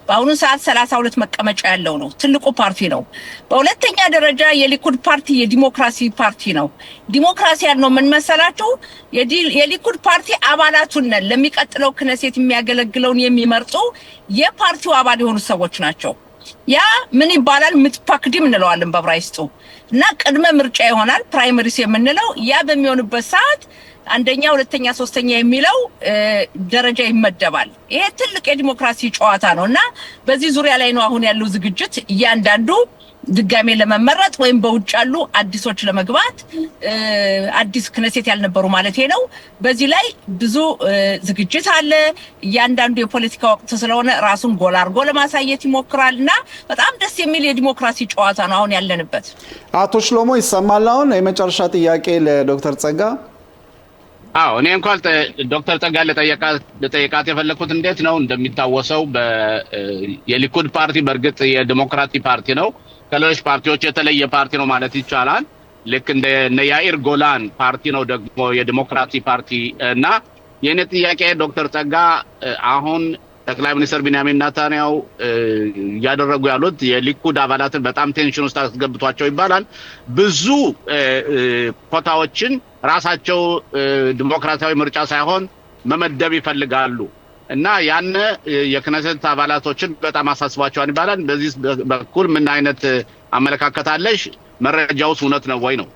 በአሁኑ ሰዓት 32 መቀመጫ ያለው ነው። ትልቁ ፓርቲ ነው። በሁለተኛ ደረጃ የሊኩድ ፓርቲ የዲሞክራሲ ፓርቲ ነው። ዲሞክራሲ ያለው ምን መሰላችሁ? የሊኩድ ፓርቲ አባላቱን ለሚቀጥለው ክነሴት የሚያገለግለውን የሚመርጡ የፓርቲው አባል የሆኑ ሰዎች ናቸው። ያ ምን ይባላል? ምትፓክዲም እንለዋለን በዕብራይስጡ እና ቅድመ ምርጫ ይሆናል ፕራይመሪስ የምንለው። ያ በሚሆንበት ሰዓት አንደኛ፣ ሁለተኛ፣ ሶስተኛ የሚለው ደረጃ ይመደባል። ይሄ ትልቅ የዲሞክራሲ ጨዋታ ነውና በዚህ ዙሪያ ላይ ነው አሁን ያለው ዝግጅት። እያንዳንዱ ድጋሜ ለመመረጥ ወይም በውጭ ያሉ አዲሶች ለመግባት አዲስ ክነሴት ያልነበሩ ማለት ነው። በዚህ ላይ ብዙ ዝግጅት አለ። እያንዳንዱ የፖለቲካ ወቅት ስለሆነ ራሱን ጎላ አድርጎ ለማሳየት ይሞክራልና በጣም ደስ የሚል የዲሞክራሲ ጨዋታ ነው አሁን ያለንበት። አቶ ሽሎሞ ይሰማል? አሁን የመጨረሻ ጥያቄ ለዶክተር ጸጋ። አዎ እኔ እንኳን ዶክተር ጸጋ ለጠየቃት የፈለኩት እንዴት ነው እንደሚታወሰው የሊኩድ ፓርቲ በእርግጥ የዲሞክራሲ ፓርቲ ነው። ከሌሎች ፓርቲዎች የተለየ ፓርቲ ነው ማለት ይቻላል። ልክ እንደ ያኢር ጎላን ፓርቲ ነው ደግሞ የዲሞክራሲ ፓርቲ እና የኔ ጥያቄ ዶክተር ጸጋ አሁን ጠቅላይ ሚኒስትር ቢንያሚን ኔታንያሁ ያደረጉ ያሉት የሊኩድ አባላትን በጣም ቴንሽን ውስጥ አስገብቷቸው ይባላል። ብዙ ኮታዎችን ራሳቸው ዲሞክራሲያዊ ምርጫ ሳይሆን መመደብ ይፈልጋሉ እና ያን የክነሰት አባላቶችን በጣም አሳስቧቸዋል ይባላል። በዚህ በኩል ምን አይነት አመለካከት አለሽ? መረጃውስ እውነት ነው ወይ ነው?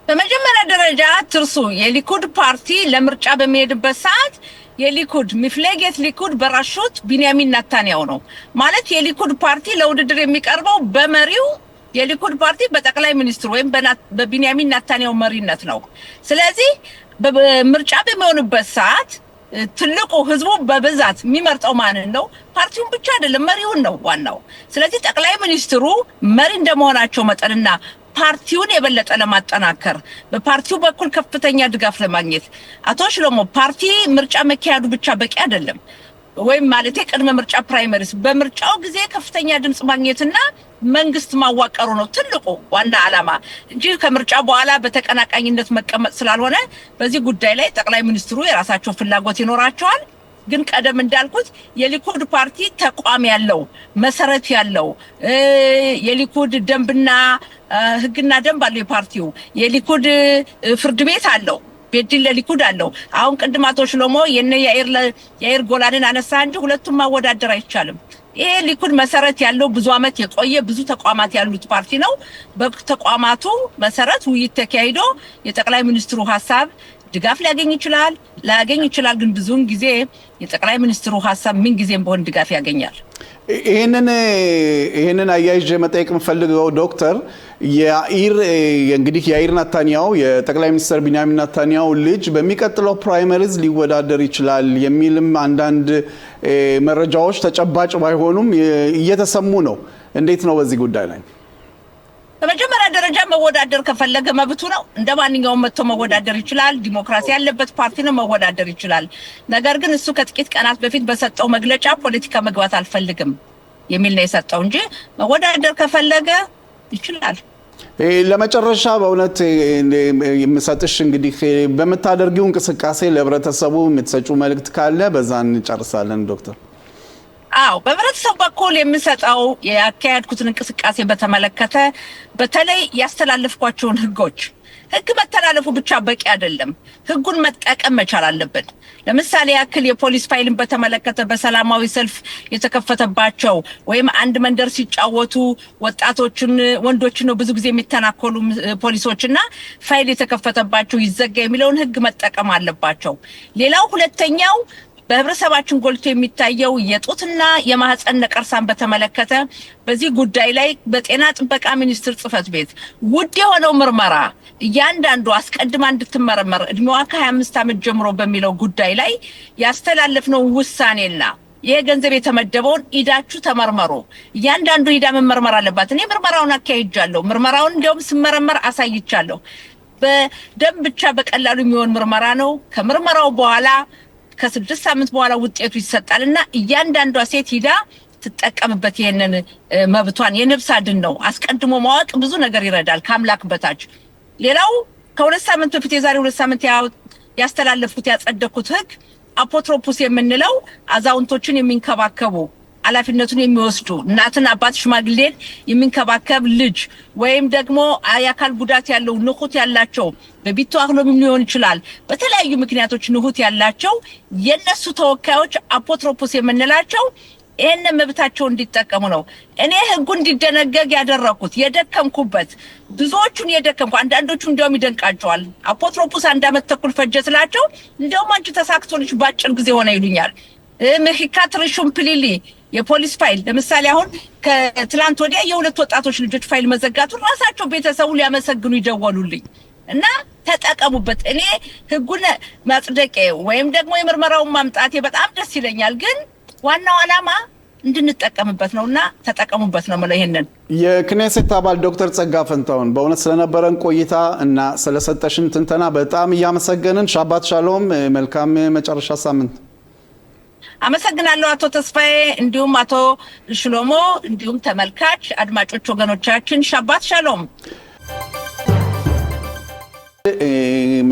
በመጀመሪያ ደረጃ ትርሱ የሊኩድ ፓርቲ ለምርጫ በሚሄድበት ሰዓት የሊኩድ ሚፍሌጌት ሊኩድ በራሹት ቢንያሚን ኔታንያሁ ነው ማለት የሊኩድ ፓርቲ ለውድድር የሚቀርበው በመሪው የሊኩድ ፓርቲ በጠቅላይ ሚኒስትሩ ወይም በቢንያሚን ኔታንያሁ መሪነት ነው። ስለዚህ በምርጫ በሚሆንበት ሰዓት ትልቁ ህዝቡ በብዛት የሚመርጠው ማንን ነው? ፓርቲውን ብቻ አይደለም መሪውን ነው ዋናው። ስለዚህ ጠቅላይ ሚኒስትሩ መሪ እንደመሆናቸው መጠንና ፓርቲውን የበለጠ ለማጠናከር በፓርቲው በኩል ከፍተኛ ድጋፍ ለማግኘት አቶ ሽሎሞ ፓርቲ ምርጫ መካሄዱ ብቻ በቂ አይደለም። ወይም ማለት ቅድመ ምርጫ ፕራይመሪስ በምርጫው ጊዜ ከፍተኛ ድምጽ ማግኘትና መንግስት ማዋቀሩ ነው ትልቁ ዋና ዓላማ እንጂ ከምርጫ በኋላ በተቀናቃኝነት መቀመጥ ስላልሆነ በዚህ ጉዳይ ላይ ጠቅላይ ሚኒስትሩ የራሳቸው ፍላጎት ይኖራቸዋል። ግን ቀደም እንዳልኩት የሊኩድ ፓርቲ ተቋም ያለው መሰረት ያለው የሊኩድ ደንብና ህግና ደንብ አለው። የፓርቲው የሊኩድ ፍርድ ቤት አለው። ቤድን ለሊኩድ አለው። አሁን ቅድም አቶ ሽሎሞ የያኢር ጎላንን አነሳ እንጂ ሁለቱም ማወዳደር አይቻልም። ይሄ ሊኩድ መሰረት ያለው ብዙ አመት የቆየ ብዙ ተቋማት ያሉት ፓርቲ ነው። በተቋማቱ መሰረት ውይይት ተካሂዶ የጠቅላይ ሚኒስትሩ ሐሳብ ድጋፍ ሊያገኝ ይችላል። ግን ብዙውን ጊዜ የጠቅላይ ሚኒስትሩ ሐሳብ ምን ጊዜም በሆነ ድጋፍ ያገኛል። ይሄንን አያይዤ መጠየቅ የምፈልገው ዶክተር ያኢር ኔታንያሁ የጠቅላይ ሚኒስትር ቢንያሚን ኔታንያሁ ልጅ በሚቀጥለው ፕራይመሪዝ ሊወዳደር ይችላል የሚልም አንዳንድ መረጃዎች ተጨባጭ ባይሆኑም እየተሰሙ ነው። እንዴት ነው በዚህ ጉዳይ ላይ? በመጀመሪያ ደረጃ መወዳደር ከፈለገ መብቱ ነው። እንደ ማንኛውም መጥቶ መወዳደር ይችላል። ዲሞክራሲ ያለበት ፓርቲ ነው፣ መወዳደር ይችላል። ነገር ግን እሱ ከጥቂት ቀናት በፊት በሰጠው መግለጫ ፖለቲካ መግባት አልፈልግም የሚል ነው የሰጠው እንጂ መወዳደር ከፈለገ ይችላል። ለመጨረሻ በእውነት የምሰጥሽ እንግዲህ በመታደርጊው እንቅስቃሴ ለህብረተሰቡ የምትሰጪው መልእክት ካለ በዛ እንጨርሳለን ዶክተር። አዎ በህብረተሰቡ በኩል የምሰጠው ያካሄድኩትን እንቅስቃሴ በተመለከተ በተለይ ያስተላለፍኳቸውን ህግ መተላለፉ ብቻ በቂ አይደለም። ህጉን መጠቀም መቻል አለብን። ለምሳሌ ያክል የፖሊስ ፋይልን በተመለከተ በሰላማዊ ሰልፍ የተከፈተባቸው ወይም አንድ መንደር ሲጫወቱ ወንዶችን ነው ብዙ ጊዜ የሚተናኮሉ ፖሊሶችና ፋይል የተከፈተባቸው ይዘጋ የሚለውን ህግ መጠቀም አለባቸው። ሌላው ሁለተኛው በህብረተሰባችን ጎልቶ የሚታየው የጡትና የማህፀን ነቀርሳን በተመለከተ በዚህ ጉዳይ ላይ በጤና ጥበቃ ሚኒስቴር ጽሕፈት ቤት ውድ የሆነው ምርመራ እያንዳንዱ አስቀድማ እንድትመረመር እድሜዋ ከ25 ዓመት ጀምሮ በሚለው ጉዳይ ላይ ያስተላለፍነው ውሳኔና ይሄ ገንዘብ የተመደበውን ኢዳችሁ ተመርመሩ። እያንዳንዱ ኢዳ መመርመር አለባት። እኔ ምርመራውን አካሂጃለሁ። ምርመራውን እንደውም ስመረመር አሳይቻለሁ። በደም ብቻ በቀላሉ የሚሆን ምርመራ ነው። ከምርመራው በኋላ ከ6 ሳምንት በኋላ ውጤቱ ይሰጣልና እያንዳንዷ ሴት ሂዳ ትጠቀምበት። ይሄንን መብቷን የነፍስ አድን ነው። አስቀድሞ ማወቅ ብዙ ነገር ይረዳል ከአምላክ በታች። ሌላው ከ2 ሳምንት በፊት የዛሬ 2 ሳምንት ያስተላለፍኩት ያጸደኩት ህግ አፖትሮፖስ የምንለው አዛውንቶችን የሚንከባከቡ ኃላፊነቱን የሚወስዱ እናትን አባት ሽማግሌን የሚንከባከብ ልጅ ወይም ደግሞ የአካል ጉዳት ያለው ንሁት ያላቸው በቢቶ አህሎም ሊሆን ይችላል በተለያዩ ምክንያቶች ንሁት ያላቸው የነሱ ተወካዮች አፖትሮፖስ የምንላቸው ይሄን መብታቸው እንዲጠቀሙ ነው። እኔ ህጉ እንዲደነገግ ያደረኩት የደከምኩበት ብዙዎቹን የደከምኩ አንዳንዶቹ እንደውም ይደንቃቸዋል። አፖትሮፖስ 1 ዓመት ተኩል ፈጀስላቸው እንደውም አንቺ ተሳክቶልሽ ባጭር ጊዜ ሆነ ይሉኛል። መሂካት ሪሹም ፕሊሊ የፖሊስ ፋይል ለምሳሌ አሁን ከትላንት ወዲያ የሁለት ወጣቶች ልጆች ፋይል መዘጋቱን ራሳቸው ቤተሰቡ ሊያመሰግኑ ይደወሉልኝ እና ተጠቀሙበት። እኔ ህጉን ማጽደቄ ወይም ደግሞ የምርመራውን ማምጣቴ በጣም ደስ ይለኛል ግን ዋናው ዓላማ እንድንጠቀምበት ነውና ተጠቀሙበት ነው ማለት ይሄንን። የክኔሴት አባል ዶክተር ጸጋ ፈንታውን በእውነት ስለነበረን ቆይታ እና ስለሰጠሽን ትንተና በጣም እያመሰገንን ሻባት ሻሎም፣ መልካም መጨረሻ ሳምንት። አመሰግናለሁ አቶ ተስፋዬ እንዲሁም አቶ ሽሎሞ እንዲሁም ተመልካች አድማጮች ወገኖቻችን ሻባት ሻሎም።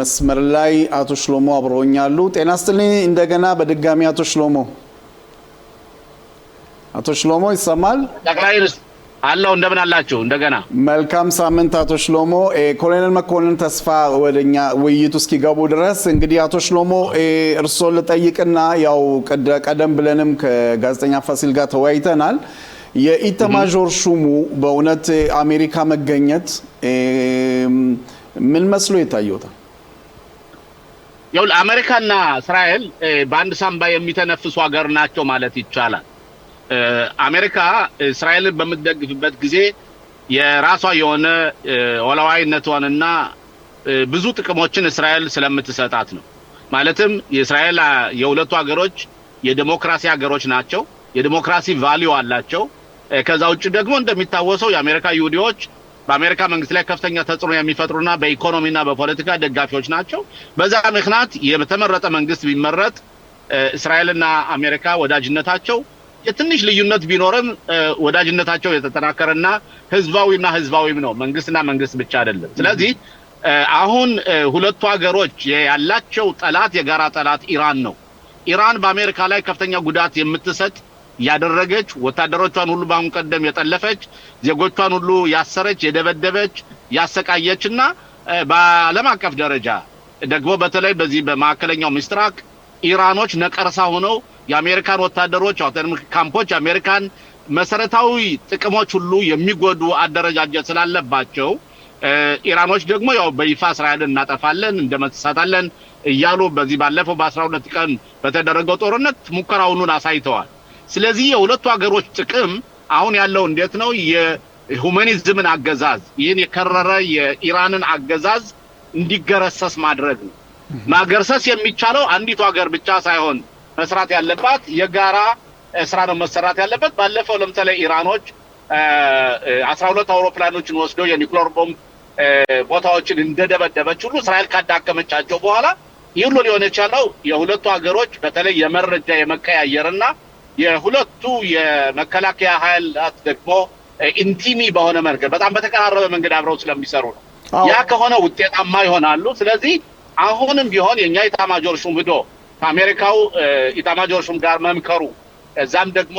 መስመር ላይ አቶ ሽሎሞ አብረውኛሉ። ጤና ይስጥልኝ እንደገና በድጋሚ አቶ ሽሎሞ። አቶ ሽሎሞ ይሰማል? ጠቅላይ አለው እንደምን አላችሁ? እንደገና መልካም ሳምንት አቶ ሽሎሞ። ኮሎኔል መኮንን ተስፋ ወደኛ ውይይቱ እስኪገቡ ድረስ እንግዲህ አቶ ሽሎሞ እርሶን ልጠይቅና ያው ቀደም ብለንም ከጋዜጠኛ ፋሲል ጋር ተወያይተናል። የኢታማዦር ሹሙ በእውነት አሜሪካ መገኘት ምን መስሎ ይታየውታል? ያው አሜሪካና እስራኤል በአንድ ሳምባ የሚተነፍሱ ሀገር ናቸው ማለት ይቻላል። አሜሪካ እስራኤልን በምትደግፍበት ጊዜ የራሷ የሆነ ወላዋይነቷንና ብዙ ጥቅሞችን እስራኤል ስለምትሰጣት ነው። ማለትም የእስራኤል የሁለቱ ሀገሮች የዲሞክራሲ ሀገሮች ናቸው። የዲሞክራሲ ቫልዩ አላቸው። ከዛ ውጭ ደግሞ እንደሚታወሰው የአሜሪካ ይሁዲዎች በአሜሪካ መንግስት ላይ ከፍተኛ ተጽዕኖ የሚፈጥሩና በኢኮኖሚና በፖለቲካ ደጋፊዎች ናቸው። በዛ ምክንያት የተመረጠ መንግስት ቢመረጥ እስራኤልና አሜሪካ ወዳጅነታቸው የትንሽ ልዩነት ቢኖርም ወዳጅነታቸው የተጠናከረና ህዝባዊም ነው። መንግስትና መንግስት ብቻ አይደለም። ስለዚህ አሁን ሁለቱ ሀገሮች ያላቸው ጠላት የጋራ ጠላት ኢራን ነው። ኢራን በአሜሪካ ላይ ከፍተኛ ጉዳት የምትሰጥ ያደረገች ወታደሮቿን ሁሉ ባሁን ቀደም የጠለፈች ዜጎቿን ሁሉ ያሰረች የደበደበች ያሰቃየችና በዓለም አቀፍ ደረጃ ደግሞ በተለይ በዚህ በማዕከለኛው ምስራቅ ኢራኖች ነቀርሳ ሆነው የአሜሪካን ወታደሮች አውቶኖሚክ ካምፖች አሜሪካን መሰረታዊ ጥቅሞች ሁሉ የሚጎዱ አደረጃጀት ስላለባቸው ኢራኖች ደግሞ ያው በይፋ እስራኤልን እናጠፋለን እንደመሰሳታለን እያሉ በዚህ ባለፈው በ12 ቀን በተደረገው ጦርነት ሙከራውን አሳይተዋል። ስለዚህ የሁለቱ ሀገሮች ጥቅም አሁን ያለው እንዴት ነው? የሁማኒዝምን አገዛዝ ይህን የከረረ የኢራንን አገዛዝ እንዲገረሰስ ማድረግ ነው። ማገርሰስ የሚቻለው አንዲቱ ሀገር ብቻ ሳይሆን መስራት ያለባት የጋራ ስራ ነው መሰራት ያለበት። ባለፈው ለምሳሌ ኢራኖች 12 አውሮፕላኖችን ወስደው የኒውክሌር ቦምብ ቦታዎችን እንደደበደበች ሁሉ እስራኤል ካዳከመቻቸው በኋላ ይህ ሁሉ ሊሆን የቻለው የሁለቱ ሀገሮች በተለይ የመረጃ የመቀያየርና የሁለቱ የመከላከያ ኃይላት ደግሞ ኢንቲሚ በሆነ መንገድ በጣም በተቀራረበ መንገድ አብረው ስለሚሰሩ ነው። ያ ከሆነ ውጤታማ ይሆናሉ። ስለዚህ አሁንም ቢሆን የኛ ኢታማጆር ሹም ሄዶ ከአሜሪካው ኢታማጆር ሹም ጋር መምከሩ እዛም ደግሞ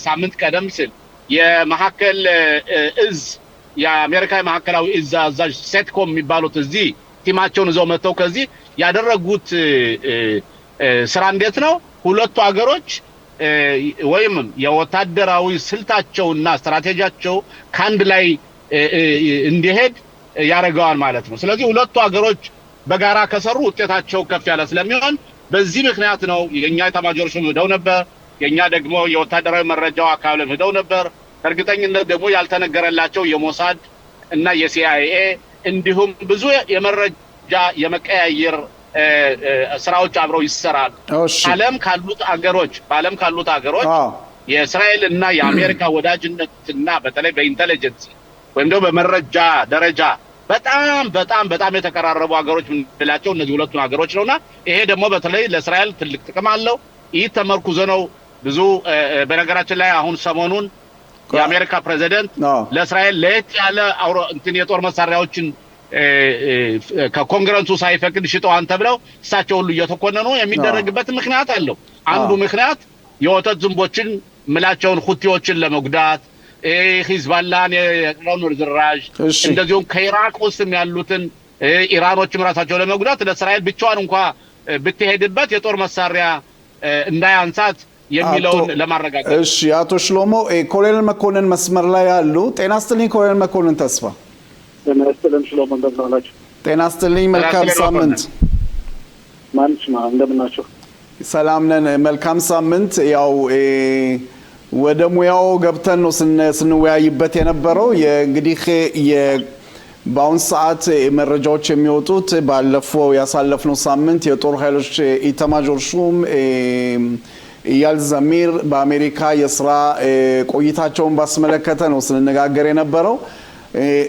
ሳምንት ቀደም ሲል የማዕከል እዝ የአሜሪካ ማዕከላዊ እዝ አዛዥ ሴትኮም የሚባሉት እዚህ ቲማቸውን ይዘው መጥተው ከዚህ ያደረጉት ስራ እንዴት ነው? ሁለቱ ሀገሮች ወይም የወታደራዊ ስልታቸውና ስትራቴጂያቸው ካንድ ላይ እንዲሄድ ያረጋዋል ማለት ነው። ስለዚህ ሁለቱ ሀገሮች በጋራ ከሰሩ ውጤታቸው ከፍ ያለ ስለሚሆን በዚህ ምክንያት ነው የኛ ኢታማጆር ሹም ሄደው ነበር። የኛ ደግሞ የወታደራዊ መረጃው አካልም ሄደው ነበር። እርግጠኝነት ደግሞ ያልተነገረላቸው የሞሳድ እና የሲአይኤ እንዲሁም ብዙ የመረጃ የመቀያየር ስራዎች አብረው ይሰራሉ። ዓለም ካሉት አገሮች የእስራኤል እና የአሜሪካ ወዳጅነትና በተለይ በኢንተለጀንስ ወይም ደግሞ በመረጃ ደረጃ በጣም የተቀራረቡ ሀገሮች ምንላቸው እነዚህ ሁለቱ ሀገሮች ነውና ይሄ ደግሞ በተለይ ለእስራኤል ትልቅ ጥቅም አለው። ይህ ተመርኩዞ ነው ብዙ በነገራችን ላይ አሁን ሰሞኑን የአሜሪካ ፕሬዚደንት ለእስራኤል ለየት ያለ የጦር መሳሪያዎችን ከኮንግረሱ ሳይፈቅድ ሽጠዋን ተብለው እሳቸው ሁሉ እየተኮነኑ የሚደረግበት ምክንያት አለው። አንዱ ምክንያት የወተት ዝንቦችን ምላቸውን ሁቲዎችን ለመጉዳት ሂዝባላን የቀረውን ርዝራዥ እንደዚሁም ከኢራቅ ውስጥ ያሉትን ኢራኖችም ራሳቸው ለመጉዳት ለእስራኤል ብቻዋን እንኳን ብትሄድበት የጦር መሳሪያ እንዳያንሳት የሚለውን ለማረጋገጥ። እሺ አቶ ሽሎሞ ኮሎኔል መኮንን መስመር ላይ ያሉ። ጤና ይስጥልኝ ኮሎኔል መኮንን ተስፋ። ጤና ይስጥልኝ ሽሎሞ እንደምን አላችሁ? ጤና ይስጥልኝ መልካም ሳምንት። እንደምን ናችሁ? ሰላም ነን መልካም ሳምንት። ያው ወደ ሙያው ገብተን ነው ስንወያይበት የነበረው። እንግዲህ በአሁን ሰዓት መረጃዎች የሚወጡት ባለፈው ያሳለፍነው ሳምንት የጦር ኃይሎች ኢታማዦር ሹም ኢያል ዘሚር በአሜሪካ የስራ ቆይታቸውን ባስመለከተ ነው ስንነጋገር የነበረው።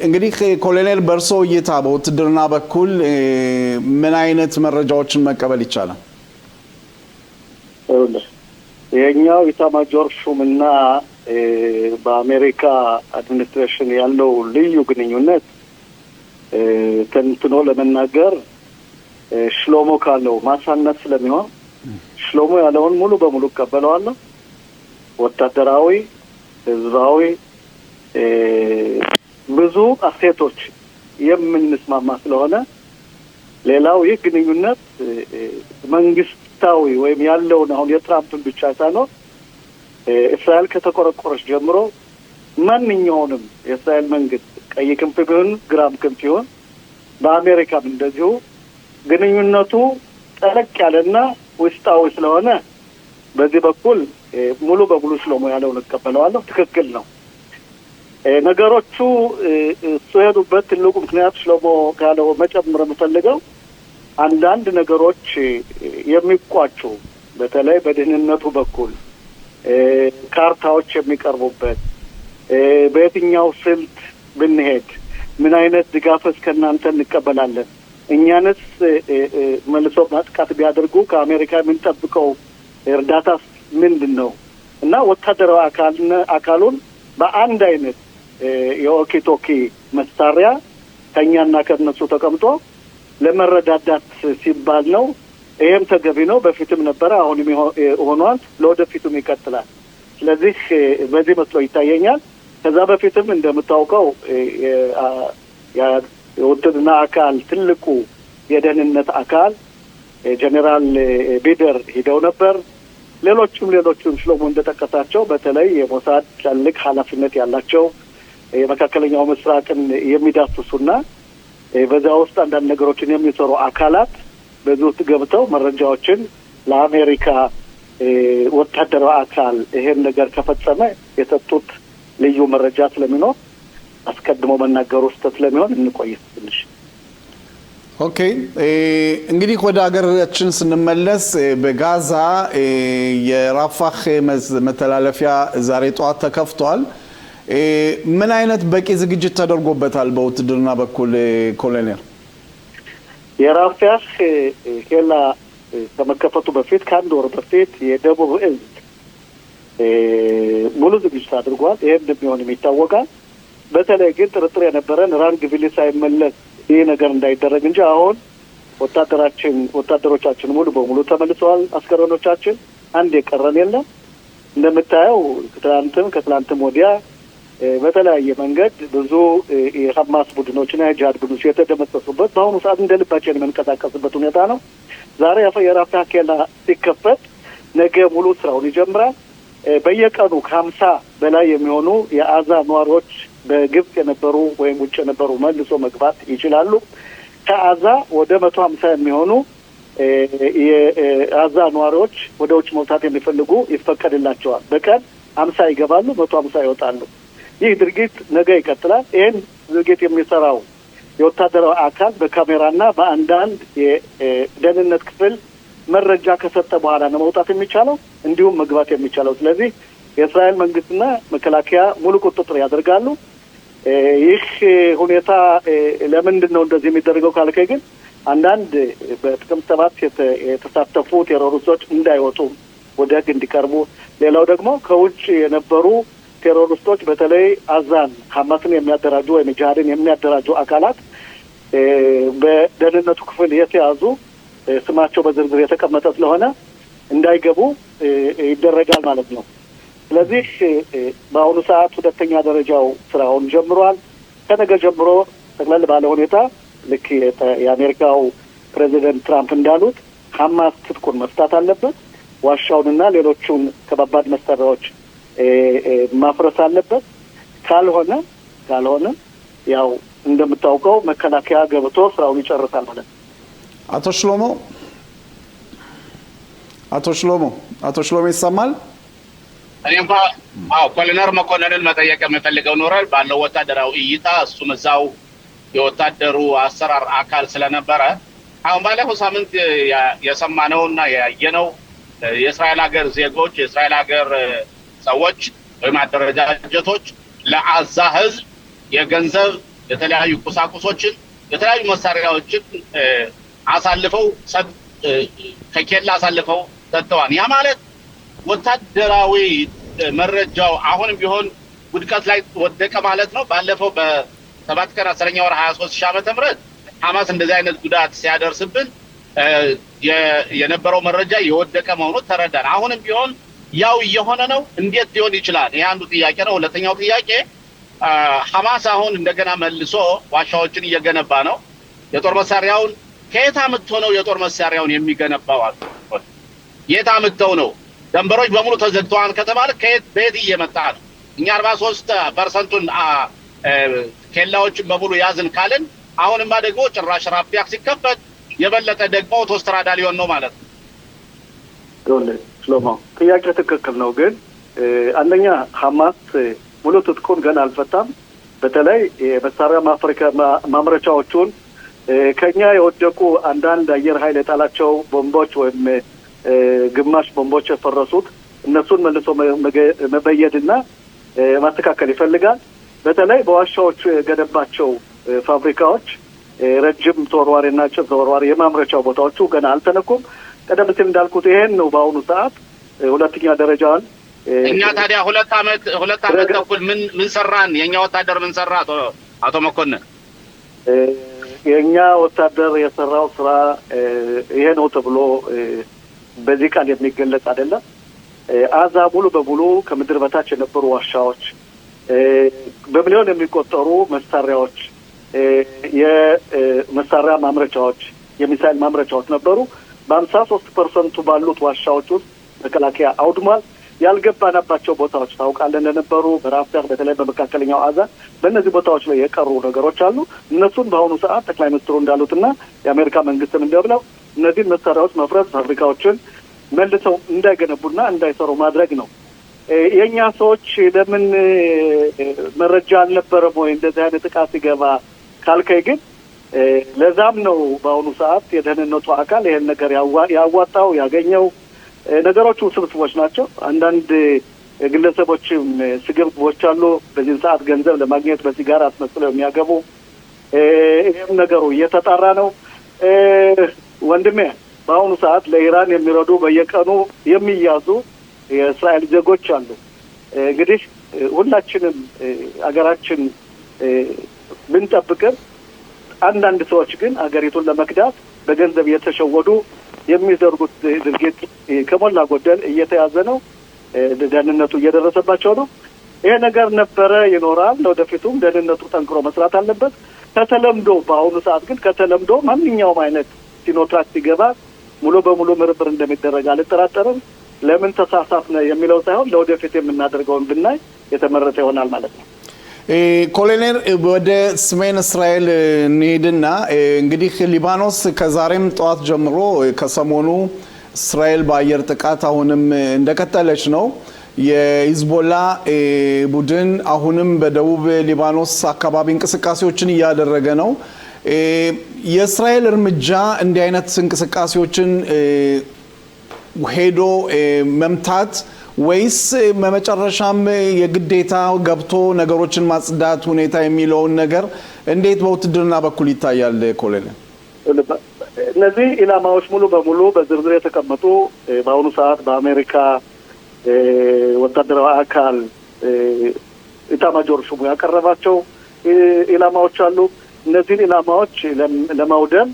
እንግዲህ ኮሎኔል በርሶ እይታ በውትድርና በኩል ምን አይነት መረጃዎችን መቀበል ይቻላል? የኛው ኢታማዦር ሹምና በአሜሪካ አድሚኒስትሬሽን ያለው ልዩ ግንኙነት ተንትኖ ለመናገር ሽሎሞ ካለው ማሳነስ ስለሚሆን ሽሎሞ ያለውን ሙሉ በሙሉ እቀበለዋለሁ። ወታደራዊ፣ ህዝባዊ ብዙ አሴቶች የምንስማማ ስለሆነ ሌላው ይህ ግንኙነት መንግስታዊ ወይም ያለውን አሁን የትራምፕን ብቻ ሳይሆን እስራኤል ከተቆረቆረች ጀምሮ ማንኛውንም የእስራኤል መንግስት ቀይ ክንፍ ቢሆን ግራም ክንፍ ይሁን በአሜሪካም እንደዚሁ ግንኙነቱ ጠለቅ ያለና ውስጣዊ ስለሆነ በዚህ በኩል ሙሉ በሙሉ ሽሎሞ ያለውን እቀበለዋለሁ። ትክክል ነው። ነገሮቹ ስለሄዱበት ትልቁ ምክንያት ሽሎሞ ካለው መጨመር የምፈልገው አንዳንድ ነገሮች የሚቋጩ በተለይ በደህንነቱ በኩል ካርታዎች የሚቀርቡበት በየትኛው ስልት ብንሄድ ምን አይነት ድጋፍስ ከእናንተ እንቀበላለን፣ እኛንስ መልሶ ማጥቃት ቢያደርጉ ከአሜሪካ የምንጠብቀው እርዳታስ ምንድን ነው እና ወታደራዊ አካሉን በአንድ አይነት የኦኪቶኪ መሳሪያ ከኛና ከነሱ ተቀምጦ ለመረዳዳት ሲባል ነው። ይሄም ተገቢ ነው። በፊትም ነበረ፣ አሁንም ሆኗል፣ ለወደፊቱም ይቀጥላል። ስለዚህ በዚህ መስሎ ይታየኛል። ከዛ በፊትም እንደምታውቀው የውትድርና አካል ትልቁ የደህንነት አካል ጀኔራል ቢደር ሂደው ነበር። ሌሎችም ሽሎሞ እንደጠቀሳቸው በተለይ የሞሳድ ትልቅ ኃላፊነት ያላቸው የመካከለኛው ምስራቅን የሚዳስሱና በዛ ውስጥ አንዳንድ ነገሮችን የሚሰሩ አካላት በዚህ ውስጥ ገብተው መረጃዎችን ለአሜሪካ ወታደራዊ አካል ይሄን ነገር ከፈጸመ የሰጡት ልዩ መረጃ ስለሚኖር አስቀድሞ መናገሩ ስለሚሆን እንቆይ ትንሽ። ኦኬ እንግዲህ ወደ ሀገራችን ስንመለስ በጋዛ የራፋህ መተላለፊያ ዛሬ ጠዋት ተከፍቷል። ምን አይነት በቂ ዝግጅት ተደርጎበታል በውትድርና በኩል ኮሎኔል? የራፋህ ኬላ ከመከፈቱ በፊት ከአንድ ወር በፊት የደቡብ እዝ ሙሉ ዝግጅት አድርጓል። ይሄ እንደሚሆንም ይታወቃል። በተለይ ግን ጥርጥር የነበረን ራንግቪል ሳይመለስ ይህ ነገር እንዳይደረግ እንጂ አሁን ወታደሮቻችን ሙሉ በሙሉ ተመልሰዋል። አስከሬኖቻችን አንድ የቀረን የለም። እንደምታየው ከትላንትም ወዲያ በተለያየ መንገድ ብዙ የሐማስ ቡድኖችና የጂሃድ ቡድኖች የተደመሰሱበት በአሁኑ ሰዓት እንደ ልባችን የምንቀሳቀስበት ሁኔታ ነው። ዛሬ የራፋህ ኬላ ሲከፈት ነገ ሙሉ ስራውን ይጀምራል። በየቀኑ ከ50 በላይ የሚሆኑ የአዛ ነዋሪዎች በግብጽ የነበሩ ወይም ውጭ የነበሩ መልሶ መግባት ይችላሉ። ከአዛ ወደ 150 የሚሆኑ የአዛ ነዋሪዎች ወደ ውጭ መውጣት የሚፈልጉ ይፈቀድላቸዋል። በቀን 50 ይገባሉ፣ 150 ይወጣሉ። ይህ ድርጊት ነገ ይቀጥላል። ይህን ድርጊት የሚሰራው የወታደራዊ አካል በካሜራና በአንዳንድ የደህንነት ክፍል መረጃ ከሰጠ በኋላ ነው መውጣት የሚቻለው እንዲሁም መግባት የሚቻለው። ስለዚህ የእስራኤል መንግስትና መከላከያ ሙሉ ቁጥጥር ያደርጋሉ። ይህ ሁኔታ ለምንድን ነው እንደዚህ የሚደረገው ካልከኝ ግን አንዳንድ በጥቅምት 7 የተሳተፉ ቴሮሪስቶች እንዳይወጡ ወደ ህግ እንዲቀርቡ፣ ሌላው ደግሞ ከውጭ የነበሩ ቴሮሪስቶች በተለይ አዛን ሐማስን የሚያደራጁ ወይም ጂሃድን የሚያደራጁ አካላት በደህንነቱ ክፍል የተያዙ ስማቸው በዝርዝር የተቀመጠ ስለሆነ እንዳይገቡ ይደረጋል ማለት ነው። ስለዚህ በአሁኑ ሰዓት ሁለተኛ ደረጃው ስራውን ጀምሯል። ከነገ ጀምሮ ጠቅለል ባለ ሁኔታ ልክ የአሜሪካው ፕሬዚደንት ትራምፕ እንዳሉት ሐማስ ትጥቁን መፍታት አለበት፣ ዋሻውንና ሌሎቹን ከባባድ መሳሪያዎች ማፍረስ አለበት። ካልሆነ ያው እንደምታውቀው መከላከያ ገብቶ ስራውን ይጨርሳል ማለት ነው። አቶ ሽሎሞ ይሰማል? እኔ እንኳን ኮሎኔል መኮንንን መጠየቅ የምፈልገው ኖራል ባለው ወታደራዊ እይታ እሱም እዛው የወታደሩ አሰራር አካል ስለነበረ አሁን ባለፈው ሳምንት የሰማነውና ያየነው የእስራኤል ሀገር ዜጎች የእስራኤል ሀገር ሰዎች ወይም አደረጃጀቶች ለአዛ ህዝብ የገንዘብ የተለያዩ ቁሳቁሶችን የተለያዩ መሳሪያዎችን አሳልፈው ከኬላ አሳልፈው ሰጥተዋል። ያ ማለት ወታደራዊ መረጃው አሁንም ቢሆን ውድቀት ላይ ወደቀ ማለት ነው። ባለፈው በ7 ቀን 10ኛ ወር 23 ዓመተ ምህረት ሐማስ እንደዚህ አይነት ጉዳት ሲያደርስብን የነበረው መረጃ የወደቀ መሆኑን ተረዳን። አሁንም ቢሆን ያው እየሆነ ነው። እንዴት ሊሆን ይችላል? ይሄ አንዱ ጥያቄ ነው። ሁለተኛው ጥያቄ ሐማስ አሁን እንደገና መልሶ ዋሻዎችን እየገነባ ነው። የጦር መሳሪያውን ከየት አምጥተው ነው የጦር መሳሪያውን የሚገነባው? የት አምጥተው ነው? ደንበሮች በሙሉ ተዘግተዋል ከተባለ በየት እየመጣ ነው? እኛ 43% ኬላዎችን በሙሉ ያዝን ካልን አሁንማ ደግሞ ጭራሽ ራፊያክ ሲከፈት የበለጠ ደግሞ ኦቶስትራዳ ሊሆን ነው ማለት ነው። ሽሎሞ ጥያቄ ትክክል ነው። ግን አንደኛ ሐማስ ሙሉ ትጥቁን ገና አልፈታም። በተለይ የመሳሪያ ማምረቻዎቹን ከኛ የወደቁ አንዳንድ አየር ኃይል የጣላቸው ቦምቦች ወይም ግማሽ ቦምቦች የፈረሱት እነሱን መልሶ መበየድና ማስተካከል ይፈልጋል። በተለይ በዋሻዎቹ የገነባቸው ፋብሪካዎች ረጅም ተወርዋሪና ጭብ ተወርዋሪ የማምረቻው ቦታዎቹ ገና አልተነኩም። ቀደም ሲል እንዳልኩት ይሄን ነው በአሁኑ ሰዓት ሁለተኛ ደረጃውን እኛ ታዲያ ሁለት አመት ተኩል ምን ሰራን? የኛ ወታደር ምን ሰራ? አቶ መኮንን የኛ ወታደር የሰራው ስራ ይሄ ነው ተብሎ በዚህ ቃል የሚገለጽ አይደለም። አዛ ሙሉ በሙሉ ከምድር በታች የነበሩ ዋሻዎች፣ በሚሊዮን የሚቆጠሩ መሳሪያዎች፣ የመሳሪያ ማምረቻዎች፣ የሚሳይል ማምረቻዎች ነበሩ። በ53% ባሉት ዋሻዎች ውስጥ መከላከያ አውድሟል። ያልገባናባቸው ቦታዎች ታውቃለህ እንደነበሩ በራፊያ በተለይ በመካከለኛው አዛ በእነዚህ ቦታዎች ላይ የቀሩ ነገሮች አሉ። እነሱን በአሁኑ ሰዓት ጠቅላይ ሚኒስትሩ እንዳሉትና የአሜሪካ መንግስትም እንደብለው እነዚህን መሳሪያዎች መፍረስ፣ ፋብሪካዎችን መልሰው እንዳይገነቡና እንዳይሰሩ ማድረግ ነው። የእኛ ሰዎች ለምን መረጃ አልነበረም ወይ እንደዚህ አይነት ጥቃት ሲገባ ካልከኝ ግን ለዛም ነው በአሁኑ ሰዓት የደህንነቱ አካል ይሄን ነገር ያዋጣው ያገኘው። ነገሮቹ ውስብስቦች ናቸው። አንዳንድ ግለሰቦችም ስግብግቦች አሉ። በዚህ ሰዓት ገንዘብ ለማግኘት በሲጋራ አስመስለው የሚያገቡ ይሄም ነገሩ እየተጣራ ነው። ወንድሜ በአሁኑ ሰዓት ለኢራን የሚረዱ በየቀኑ የሚያዙ የእስራኤል ዜጎች አሉ። እንግዲህ ሁላችንም አገራችን ብንጠብቅም አንዳንድ ሰዎች ግን አገሪቱን ለመክዳት በገንዘብ እየተሸወዱ የሚዘርጉት ድርጊት ከሞላ ጎደል እየተያዘ ነው። ደህንነቱ እየደረሰባቸው ነው። ይሄ ነገር ነበረ፣ ይኖራል። ለወደፊቱም ደህንነቱ ጠንክሮ መስራት አለበት። ከተለምዶ በአሁኑ ሰዓት ግን ከተለምዶ ማንኛውም አይነት ሲኖትራክ ሲገባ ሙሉ በሙሉ ምርምር እንደሚደረግ አልጠራጠርም። ለምን ተሳሳፍነ የሚለው ሳይሆን ለወደፊት የምናደርገውን ብናይ የተመረጠ ይሆናል ማለት ነው። ኮሎኔል ወደ ሰሜን እስራኤል እንሄድና እንግዲህ ሊባኖስ ከዛሬም ጠዋት ጀምሮ ከሰሞኑ እስራኤል በአየር ጥቃት አሁንም እንደቀጠለች ነው። የሂዝቦላ ቡድን አሁንም በደቡብ ሊባኖስ አካባቢ እንቅስቃሴዎችን እያደረገ ነው። የእስራኤል እርምጃ እንዲህ አይነት እንቅስቃሴዎችን ሄዶ መምታት ወይስ በመጨረሻም የግዴታ ገብቶ ነገሮችን ማጽዳት ሁኔታ የሚለውን ነገር እንዴት በውትድርና በኩል ይታያል ኮሎኔል? እነዚህ ኢላማዎች ሙሉ በሙሉ በዝርዝር የተቀመጡ በአሁኑ ሰዓት በአሜሪካ ወታደራዊ አካል ኢታማጆር ሹሙ ያቀረባቸው ኢላማዎች አሉ። እነዚህን ኢላማዎች ለማውደም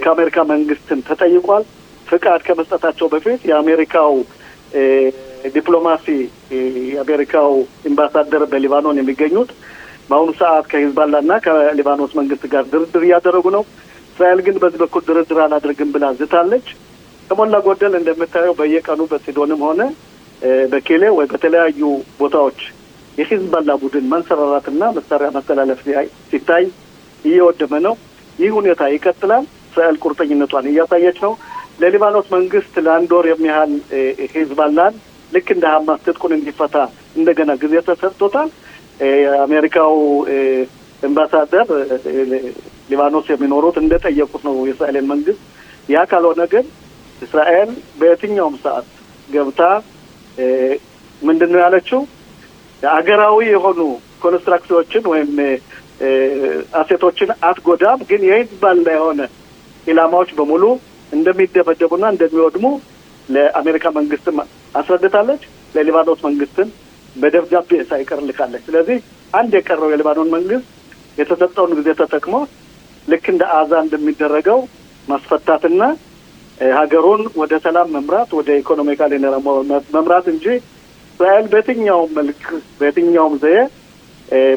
ከአሜሪካ መንግስትን ተጠይቋል። ፍቃድ ከመስጠታቸው በፊት የአሜሪካው ዲፕሎማሲ የአሜሪካው አምባሳደር በሊባኖን የሚገኙት በአሁኑ ሰዓት ከሂዝቦላና ከሊባኖስ መንግስት ጋር ድርድር እያደረጉ ነው። እስራኤል ግን በዚህ በኩል ድርድር አላደርግም ብላ ዝታለች። ከሞላ ጎደል እንደምታየው በየቀኑ በሲዶንም ሆነ በኬሌ ወይ በተለያዩ ቦታዎች የሂዝቦላ ቡድን መንሰራራትና መሳሪያ ማስተላለፍ ሲታይ እየወደመ ነው። ይህ ሁኔታ ይቀጥላል። እስራኤል ቁርጠኝነቷን እያሳየች ነው። ለሊባኖስ መንግስት ለአንድ ወር የሚያህል ሂዝቦላን ልክ እንደ ሀማስ ትጥቁን እንዲፈታ እንደገና ጊዜ ተሰጥቶታል። የአሜሪካው አምባሳደር ሊባኖስ የሚኖሩት እንደጠየቁት ነው የእስራኤልን መንግስት። ያ ካልሆነ ግን እስራኤል በየትኛውም ሰዓት ገብታ ምንድነው ያለችው አገራዊ የሆኑ ኮንስትራክሽኖችን ወይም አሴቶችን አትጎዳም፣ ግን የሂዝቦላ የሆነ ኢላማዎች በሙሉ እንደሚደበደቡና እንደሚወድሙ ለአሜሪካ መንግስት አስረድታለች። ለሊባኖስ መንግስትን በደብዳቤ ሳይቀር ልካለች። ስለዚህ አንድ የቀረው የሊባኖስ መንግስት የተሰጠውን ጊዜ ተጠቅሞ ልክ እንደ አዛ እንደሚደረገው ማስፈታትና ሀገሩን ወደ ሰላም መምራት ወደ ኢኮኖሚካሊ መምራት እንጂ እስራኤል በየትኛውም መልክ በየትኛውም ዘዬ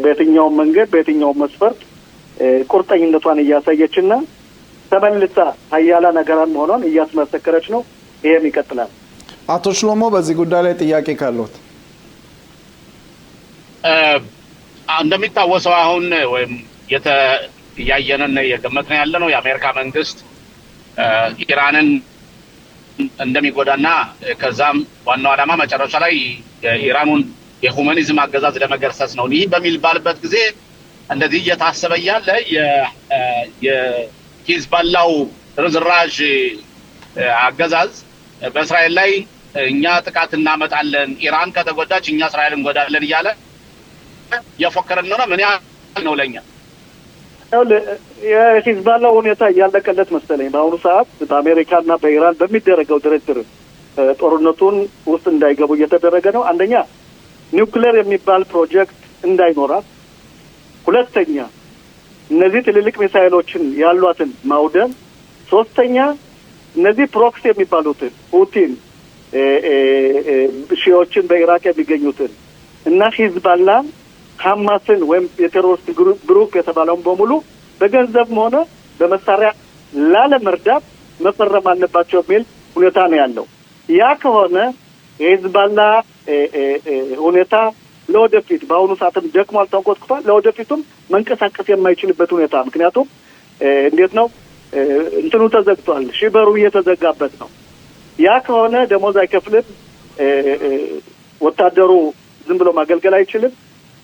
በየትኛውም መንገድ በየትኛውም መስፈርት ቁርጠኝነቷን እያሳየችና ተመልሳ ሀያላን ሀገራን መሆኗን እያስመሰከረች ነው። ይሄም ይቀጥላል። አቶ ሽሎሞ በዚህ ጉዳይ ላይ ጥያቄ ካለዎት? እንደሚታወሰው አሁን ወይም ያየነን የገመትን ያለ ነው የአሜሪካ መንግስት ኢራንን እንደሚጎዳና ከዛም ዋናው ዓላማ መጨረሻ ላይ ኢራኑን የሁማኒዝም አገዛዝ ለመገርሰስ ነው። ይህ በሚባልበት ጊዜ እንደዚህ እየታሰበ ያለ የሂዝቦላው ርዝራዥ አገዛዝ በእስራኤል ላይ እኛ ጥቃት እናመጣለን፣ ኢራን ከተጎዳች እኛ እስራኤል እንጎዳለን እያለ የፎከረን ነው። ምን ያህል ነው ለኛ የሂዝቦላ ሁኔታ እያለቀለት መሰለኝ። በአሁኑ ሰዓት በአሜሪካና በኢራን በሚደረገው ድርድር ጦርነቱን ውስጥ እንዳይገቡ እየተደረገ ነው። አንደኛ ኒውክሌር የሚባል ፕሮጀክት እንዳይኖራት፣ ሁለተኛ እነዚህ ትልልቅ ሚሳይሎችን ያሏትን ማውደም፣ ሶስተኛ እነዚህ ፕሮክሲ የሚባሉትን ፑቲን ሺዎችን በኢራቅ የሚገኙትን እና ሂዝቦላን ሐማስን ወይም የቴሮሪስት ግሩፕ የተባለውን በሙሉ በገንዘብም ሆነ በመሳሪያ ላለመርዳት መፈረም አለባቸው የሚል ሁኔታ ነው ያለው። ያ ከሆነ የሂዝቦላ ሁኔታ ለወደፊት በአሁኑ ሰዓትም ደክሟል፣ ተንቆጥቁቷል። ለወደፊቱም መንቀሳቀስ የማይችልበት ሁኔታ ምክንያቱም እንዴት ነው እንትኑ ተዘግቷል፣ ሽበሩ እየተዘጋበት ነው። ያ ከሆነ ደሞዝ አይከፍልም፣ ወታደሩ ዝም ብሎ ማገልገል አይችልም፣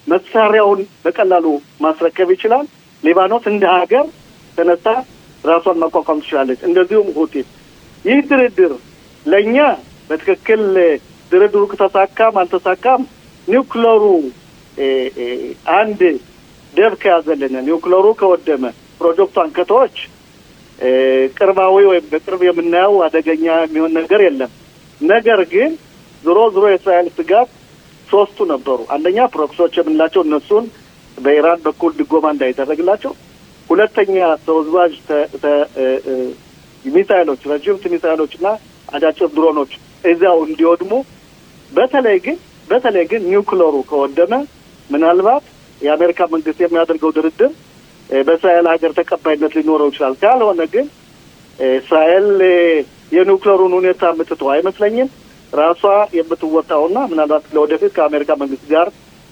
መሳሪያውን በቀላሉ ማስረከብ ይችላል። ሊባኖስ እንደ ሀገር ተነሳ ራሷን ማቋቋም ትችላለች። እንደዚሁም ሁቲ። ይህ ድርድር ለኛ በትክክል ድርድሩ ከተሳካም አልተሳካም ኒውክሌሩ አንድ ደብ ከያዘልን ኒውክሌሩ ከወደመ ፕሮጀክቷን ከተወች ቅርባዊ ወይም በቅርብ የምናየው አደገኛ የሚሆን ነገር የለም። ነገር ግን ዞሮ የእስራኤል ስጋት ሶስቱ ነበሩ። አንደኛ ፕሮክሶች የምንላቸው እነሱን በኢራን በኩል ድጎማ እንዳይደረግላቸው፣ ሁለተኛ ተወዝዋዥ ሚሳይሎች ረጅም ሚሳይሎችና አጫጭር ድሮኖች እዚያው እንዲወድሙ፣ በተለይ ግን ኒውክሌሩ ከወደመ ምናልባት የአሜሪካ መንግስት የሚያደርገው ድርድር በእስራኤል ሀገር ተቀባይነት ሊኖረው ይችላል። ካልሆነ ግን እስራኤል የኒውክሌሩን ሁኔታ የምትተው አይመስለኝም። ራሷ የምትወጣውና ምናልባት ለወደፊት ከአሜሪካ መንግስት ጋር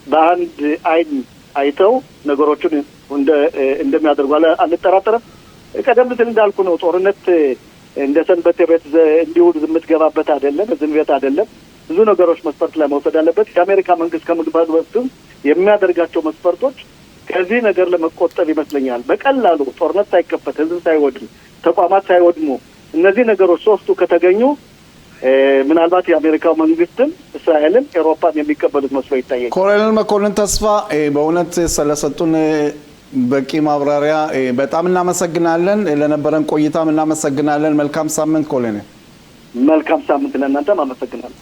በአንድ አይን አይተው ነገሮችን እንደሚያደርጉ አንጠራጠርም። ቀደም ሲል እንዳልኩ ነው፣ ጦርነት እንደ ሰንበቴ ቤት እንዲሁ የምትገባበት አይደለም፣ ዝም ቤት አይደለም። ብዙ ነገሮች መስፈርት ላይ መውሰድ አለበት። የአሜሪካ መንግስት ከምግባት በፊትም የሚያደርጋቸው መስፈርቶች ከዚህ ነገር ለመቆጠብ ይመስለኛል። በቀላሉ ጦርነት ሳይከፈት ህዝብ ሳይወድም ተቋማት ሳይወድሙ እነዚህ ነገሮች ሶስቱ ከተገኙ ምናልባት የአሜሪካው መንግስትም እስራኤልን ኤሮፓን የሚቀበሉት መስሎ ይታያል። ኮሎኔል መኮንን ተስፋ በእውነት ስለሰጡን በቂ ማብራሪያ በጣም እናመሰግናለን። ለነበረን ቆይታም እናመሰግናለን። መልካም ሳምንት ኮሎኔል። መልካም ሳምንት ለእናንተም አመሰግናለሁ።